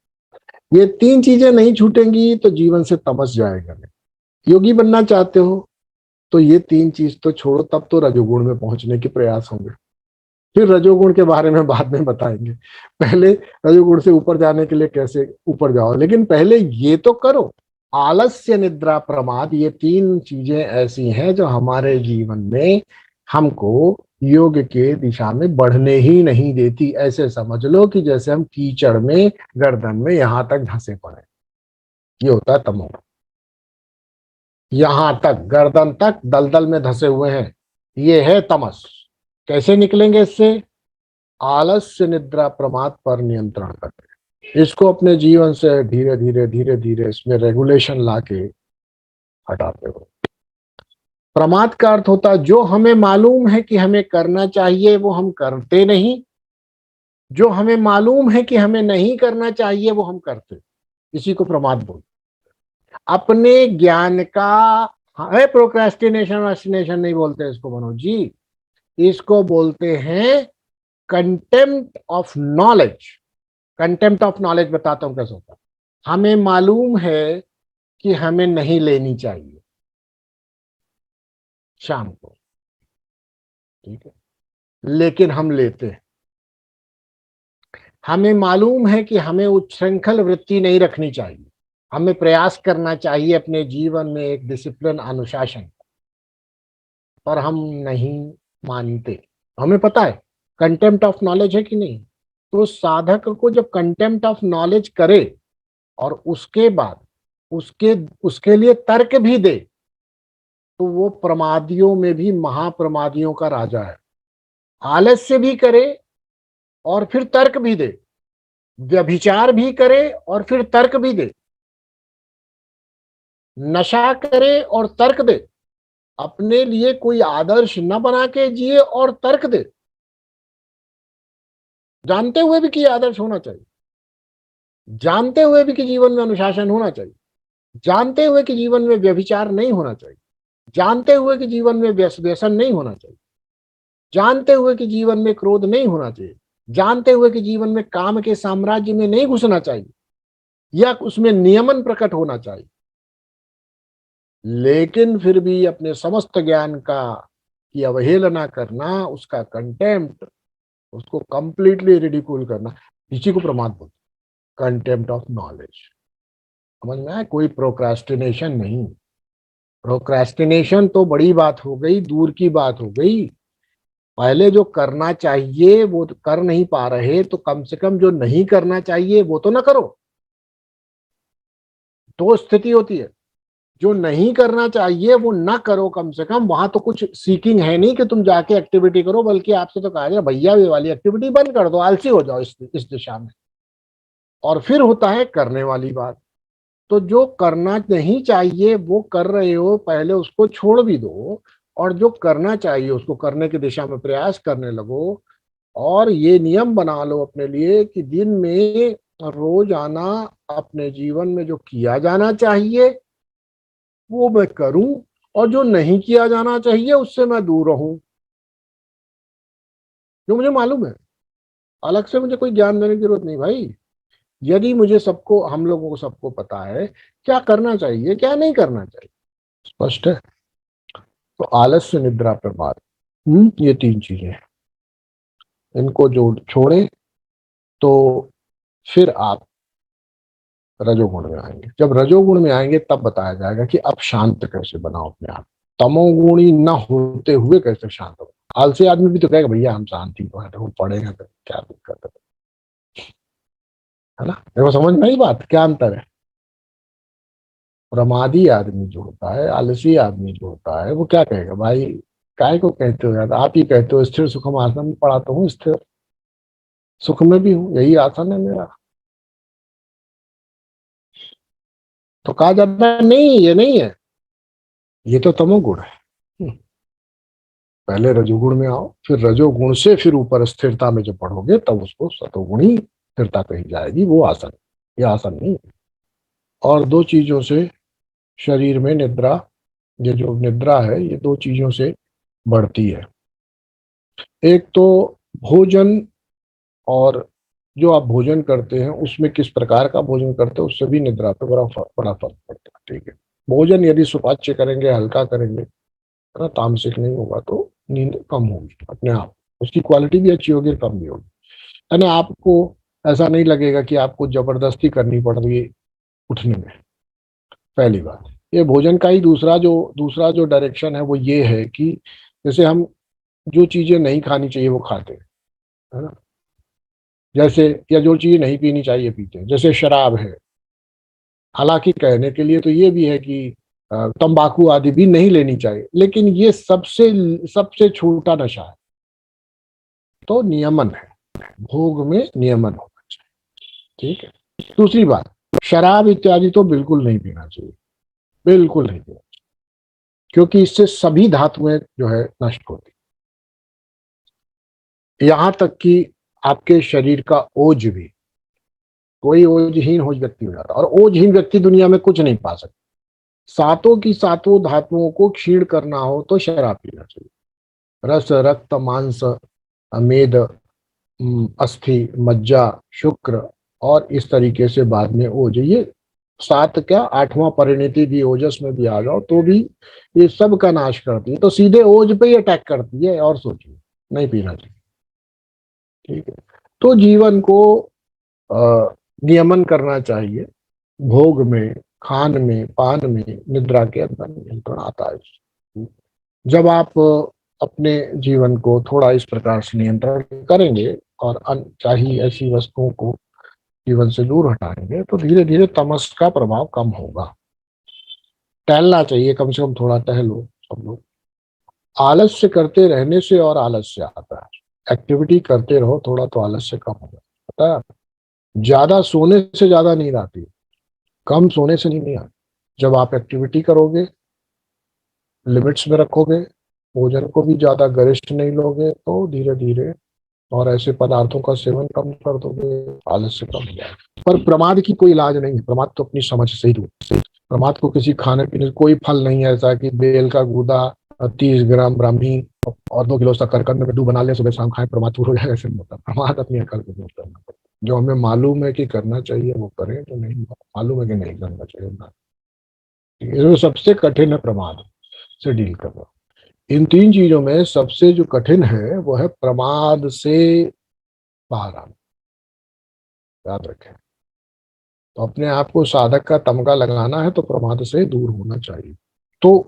ये 3 चीजें नहीं छूटेंगी तो जीवन से तमस जाएगा नहीं। योगी बनना चाहते हो तो ये 3 चीज तो छोड़ो, तब तो रजोगुण में पहुंचने के प्रयास होंगे। फिर रजोगुण के बारे में बाद में बताएंगे। पहले रजोगुण से ऊपर जाने के लिए कैसे ऊपर जाओ, लेकिन पहले ये तो करो। आलस्य, निद्रा, प्रमाद, ये तीन चीजें ऐसी हैं जो हमारे जीवन में हमको योग के दिशा में बढ़ने ही नहीं देती। ऐसे समझ लो कि जैसे हम कीचड़ में, गर्दन में यहां तक धंसे पड़े। ये होता है तमोगुण। यहां तक, गर्दन तक दलदल में धंसे हुए हैं, ये है तमस। कैसे निकलेंगे इससे? आलस्य, निद्रा, प्रमाद पर नियंत्रण करके, इसको अपने जीवन से धीरे धीरे धीरे धीरे इसमें रेगुलेशन लाके हटाते हो। प्रमाद का अर्थ होता है जो हमें मालूम है कि हमें करना चाहिए वो हम करते नहीं, जो हमें मालूम है कि हमें नहीं करना चाहिए वो हम करते। इसी को प्रमाद बोलते। अपने ज्ञान का है, प्रोक्रेस्टिनेशन वेस्टिनेशन नहीं बोलते इसको मनोज जी, इसको बोलते हैं contempt of knowledge. Contempt of knowledge बताता हूं कैसे होता है। हमें मालूम है कि हमें नहीं लेनी चाहिए शाम को, ठीक है, लेकिन हम लेते हैं। हमें मालूम है कि हमें उच्छृंखल वृत्ति नहीं रखनी चाहिए, हमें प्रयास करना चाहिए अपने जीवन में एक डिसिप्लिन, अनुशासन, पर हम नहीं मानते। हमें पता है कंटेम्प्ट ऑफ नॉलेज है कि नहीं। तो साधक को जब कंटेम्प्ट ऑफ नॉलेज करे और उसके बाद उसके उसके लिए तर्क भी दे, तो वो प्रमादियों में भी महाप्रमादियों का राजा है। आलस्य भी करे और फिर तर्क भी दे, व्यभिचार भी करे और फिर तर्क भी दे, नशा करे और तर्क दे, अपने लिए कोई आदर्श न बना के जिए और तर्क दे, जानते हुए भी कि आदर्श होना चाहिए, जानते हुए भी कि जीवन में अनुशासन होना चाहिए, जानते हुए कि जीवन में व्यभिचार नहीं होना चाहिए, जानते हुए कि जीवन में व्यसन नहीं होना चाहिए, जानते हुए कि जीवन में क्रोध नहीं होना चाहिए, जानते हुए कि जीवन में काम के साम्राज्य में नहीं घुसना चाहिए या उसमें नियमन प्रकट होना चाहिए, लेकिन फिर भी अपने समस्त ज्ञान का की अवहेलना करना, उसका कंटेम्प्ट, उसको कंप्लीटली रिडिक्यूल करना, इसी को प्रमाद बोलते, कंटेम्प्ट ऑफ नॉलेज। समझ में आया? कोई प्रोक्रास्टिनेशन नहीं। प्रोक्रास्टिनेशन तो बड़ी बात हो गई, दूर की बात हो गई। पहले जो करना चाहिए वो तो कर नहीं पा रहे, तो कम से कम जो नहीं करना चाहिए वो तो ना करो। दो स्थिति होती है, जो नहीं करना चाहिए वो ना करो कम से कम। वहां तो कुछ सीकिंग है नहीं कि तुम जाके एक्टिविटी करो, बल्कि आपसे तो कहा जाए भैया ये वाली एक्टिविटी बंद कर दो, आलसी हो जाओ इस दिशा में। और फिर होता है करने वाली बात। तो जो करना नहीं चाहिए वो कर रहे हो, पहले उसको छोड़ भी दो, और जो करना चाहिए उसको करने की दिशा में प्रयास करने लगो। और ये नियम बना लो अपने लिए कि दिन में रोजाना अपने जीवन में जो किया जाना चाहिए वो मैं करूं, और जो नहीं किया जाना चाहिए उससे मैं दूर रहूं। जो मुझे मालूम है, अलग से मुझे कोई ज्ञान देने की जरूरत नहीं भाई। यदि मुझे सबको, हम लोगों को सबको पता है क्या करना चाहिए क्या नहीं करना चाहिए, स्पष्ट है। तो आलस्य, निद्रा, प्रमाद, ये तीन चीजें, इनको जो छोड़े तो फिर आप रजोगुण में आएंगे। जब रजोगुण में आएंगे तब बताया जाएगा कि अब शांत कैसे बनाओ अपने आप। तमोगुणी न होते हुए कैसे शांत हो। आलसी आदमी भी तो कहेगा भैया हम शांति को है, वो पढ़ेगा तो क्या दिक्कत है ना। देखो समझ में आई बात, क्या अंतर है। प्रमादी आदमी जो होता है, आलसी आदमी जो होता है, वो क्या कहेगा भाई, काय को कहते हो यार, आप ही कहते हो स्थिर सुखम आसन में पढ़ा तो हूँ, स्थिर सुख में भी हूँ, यही आसन है मेरा। तो कहा जाता है नहीं ये नहीं है, ये तो तमोगुण है। पहले रजोगुण में आओ, फिर रजोगुण से फिर ऊपर स्थिरता में जब पढ़ोगे तब उसको सतोगुणी स्थिरता कही जाएगी, वो आसन। ये आसन नहीं। और दो चीजों से शरीर में निद्रा, ये जो निद्रा है ये दो चीजों से बढ़ती है। एक तो भोजन, और जो आप भोजन करते हैं उसमें किस प्रकार का भोजन करते हैं उससे भी निद्रा पे बड़ा फर्क पड़ता है। ठीक है, भोजन यदि सुपाच्य करेंगे, हल्का करेंगे, है ना, तामसिक नहीं होगा तो नींद कम होगी अपने आप, उसकी क्वालिटी भी अच्छी होगी, कम भी होगी, है ना। आपको ऐसा नहीं लगेगा कि आपको जबरदस्ती करनी पड़ रही है उठने में। पहली बात ये भोजन का ही दूसरा जो डायरेक्शन है वो ये है कि जैसे हम जो चीजें नहीं खानी चाहिए वो खाते हैं, है ना। जैसे या जो चीजें नहीं पीनी चाहिए पीते हैं, जैसे शराब है। हालांकि कहने के लिए तो ये भी है कि तंबाकू आदि भी नहीं लेनी चाहिए, लेकिन ये सबसे सबसे छोटा नशा है। तो नियमन है, भोग में नियमन होना चाहिए, ठीक है। दूसरी बात, शराब इत्यादि तो बिल्कुल नहीं पीना चाहिए, बिल्कुल नहीं पीना, क्योंकि इससे सभी धातुएं जो है नष्ट होती, यहां तक कि आपके शरीर का ओज भी। कोई ओजहीन हो व्यक्ति हो जाता है, और ओजहीन व्यक्ति दुनिया में कुछ नहीं पा सकता। सातों की सातों धातुओं को क्षीण करना हो तो शराब पीना चाहिए। रस, रक्त, मांस, मेद, अस्थि, मज्जा, शुक्र, और इस तरीके से बाद में ओज, ये सात क्या आठवां परिणति भी ओजस में भी आ जाओ तो भी ये सब का नाश करती है, तो सीधे ओज पे ही अटैक करती है। और सोचिए, नहीं पीना चाहिए, ठीक है। तो जीवन को नियमन करना चाहिए, भोग में, खान में, पान में, निद्रा के अंदर नियंत्रण आता है। जब आप अपने जीवन को थोड़ा इस प्रकार से नियंत्रण करेंगे और अनचाही ऐसी वस्तुओं को जीवन से दूर हटाएंगे तो धीरे धीरे तमस का प्रभाव कम होगा। टहलना चाहिए, कम से कम थोड़ा टहलो सब लोग। आलस्य करते रहने से और आलस्य आता है, एक्टिविटी करते रहो थोड़ा तो आलस्य कम होगा, पता है। ज्यादा सोने से ज्यादा नींद आती है, कम सोने से नींद नहीं आती। जब आप एक्टिविटी करोगे, लिमिट्स में रखोगे, भोजन को भी ज्यादा गरिष्ठ नहीं लोगे, तो धीरे धीरे और ऐसे पदार्थों का सेवन कम कर दोगे, आलस्य कम हो जाएगा। पर प्रमाद की कोई इलाज नहीं है, प्रमाद तो अपनी समझ से ही दूर। प्रमाद को किसी खाने पीने कोई फल नहीं है ऐसा कि बेल का गूदा, 30 ग्राम ब्राह्मी और 2 किलो शकरकंद में लड्डू बना ले, सुबह शाम खाए, प्रमाद पूरा हो जाएगा, ऐसे नहीं होता। प्रमाद अपनी अकल को दूर करना पड़ता है। जो हमें मालूम है कि करना चाहिए वो करें, जो नहीं मालूम है कि नहीं करना चाहिए ना। ये सबसे कठिन है प्रमाद से डील करना। इन तीन चीजों में सबसे जो कठिन है वो है प्रमाद से बाहर आना, याद रखें। तो अपने आप को साधक का तमगा लगाना है तो प्रमाद से दूर होना चाहिए। तो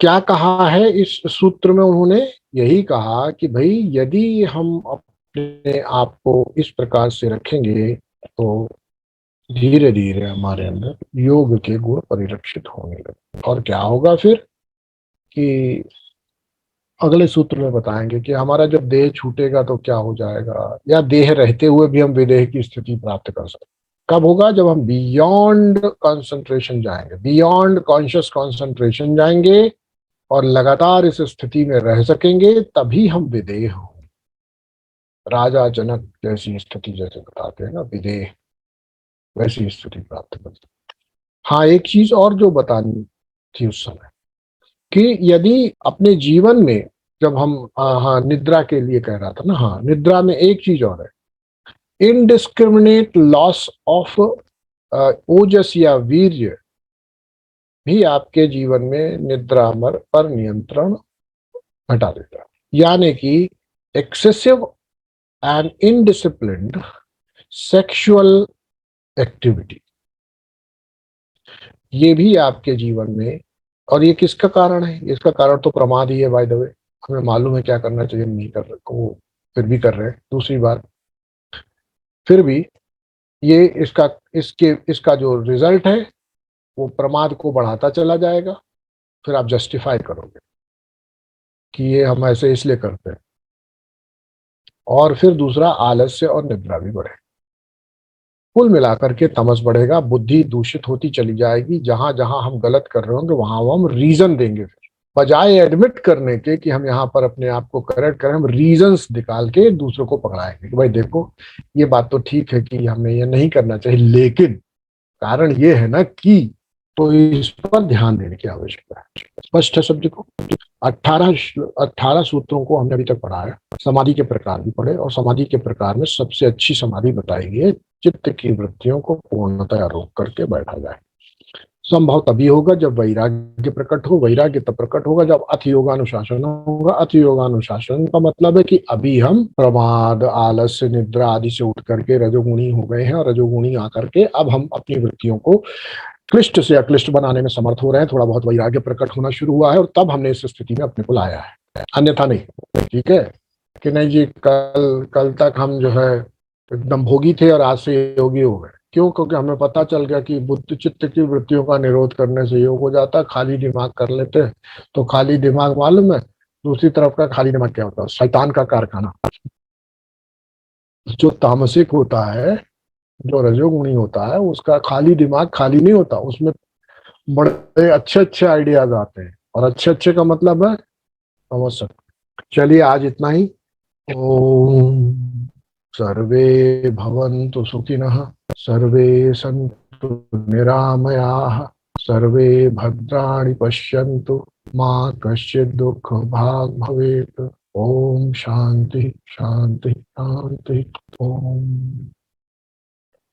क्या कहा है इस सूत्र में उन्होंने? यही कहा कि भाई यदि हम अपने आप को इस प्रकार से रखेंगे तो धीरे धीरे हमारे अंदर योग के गुण परिलक्षित होने लगे। और क्या होगा फिर कि अगले सूत्र में बताएंगे कि हमारा जब देह छूटेगा तो क्या हो जाएगा, या देह रहते हुए भी हम विदेह की स्थिति प्राप्त कर सकते। कब होगा? जब हम बियॉन्ड कंसंट्रेशन जाएंगे, बियॉन्ड कॉन्शियस कंसंट्रेशन जाएंगे और लगातार इस स्थिति में रह सकेंगे, तभी हम विदेह होंगे। राजा जनक जैसी स्थिति जैसे बताते हैं ना, विदेह, वैसी स्थिति प्राप्त कर सकते। हाँ, एक चीज और जो बतानी थी उस समय, कि यदि अपने जीवन में जब हम हाँ निद्रा के लिए कह रहा था ना, हाँ निद्रा में एक चीज और है, इनडिस्क्रिमिनेट लॉस ऑफ ओजस या वीर्य भी आपके जीवन में निद्रा पर नियंत्रण हटा देता है। यानी कि excessive and indisciplined sexual activity, ये भी आपके जीवन में, और ये किसका कारण है? इसका कारण तो प्रमाद ही है, बाय द वे। हमें मालूम है क्या करना चाहिए, नहीं कर रहे वो फिर भी कर रहे हैं। दूसरी बात, फिर भी ये इसका जो रिजल्ट है वो प्रमाद को बढ़ाता चला जाएगा। फिर आप जस्टिफाई करोगे कि ये हम ऐसे इसलिए करते हैं। और फिर दूसरा, आलस्य और निद्रा भी बढ़े। कुल मिलाकर के तमस बढ़ेगा, बुद्धि दूषित होती चली जाएगी। जहां जहां हम गलत कर रहे होंगे वहां हम रीजन देंगे, फिर बजाय एडमिट करने के कि हम यहाँ पर अपने आप को करेक्ट करें, हम रीजंस निकाल के दूसरों को पकड़ाएंगे कि भाई देखो ये बात तो ठीक है कि हमें ये नहीं करना चाहिए, लेकिन कारण ये है ना कि, तो इस पर ध्यान देने की आवश्यकता है। स्पष्ट है शब्द को? 18 सूत्रों को हमने अभी तक पढ़ा है। समाधि के प्रकार भी पढ़े, और समाधि के प्रकार में सबसे अच्छी समाधि बताई गई है, चित्त की वृत्तियों को पूर्णतया रोक करके बैठा जाए। संभव तभी होगा जब वैराग्य प्रकट हो। वैराग्य तब प्रकट होगा जब अथ योगानुशासन होगा। अथ योगानुशासन का मतलब है कि अभी हम प्रमाद, आलस्य, निद्रा आदि से उठ करके रजोगुणी हो गए हैं, और रजोगुणी आकर के अब हम अपनी वृत्तियों को क्लिष्ट से अक्लिष्ट बनाने में समर्थ हो रहे हैं, थोड़ा बहुत वैराग्य प्रकट होना शुरू हुआ है और तब हमने इस स्थिति में अपने को लाया है, अन्यथा नहीं। ठीक है कि नहीं जी, कल कल तक हम जो है एकदम भोगी थे और आज से योगी हो गए। क्यों? क्योंकि हमें पता चल गया कि बुद्धि चित्त की वृत्तियों का निरोध करने से योग हो जाता है, खाली दिमाग कर लेते हैं। तो खाली दिमाग मालूम है दूसरी तरफ का खाली दिमाग क्या होता है? शैतान का कारखाना। जो तामसिक होता है, जो रजोगुणी होता है, उसका खाली दिमाग खाली नहीं होता, उसमें बड़े अच्छे अच्छे आइडियाज आते हैं। और अच्छे अच्छे का मतलब है समझ सकते। चलिए आज इतना ही। ओम सर्वे भवन्तु सुखिनः, सर्वे सन्तु निरामयाः, सर्वे भद्राणि पश्यन्तु, मा कश्चित् दुःखभाग् भवेत्। ओम शांति शांति शांति। ओम।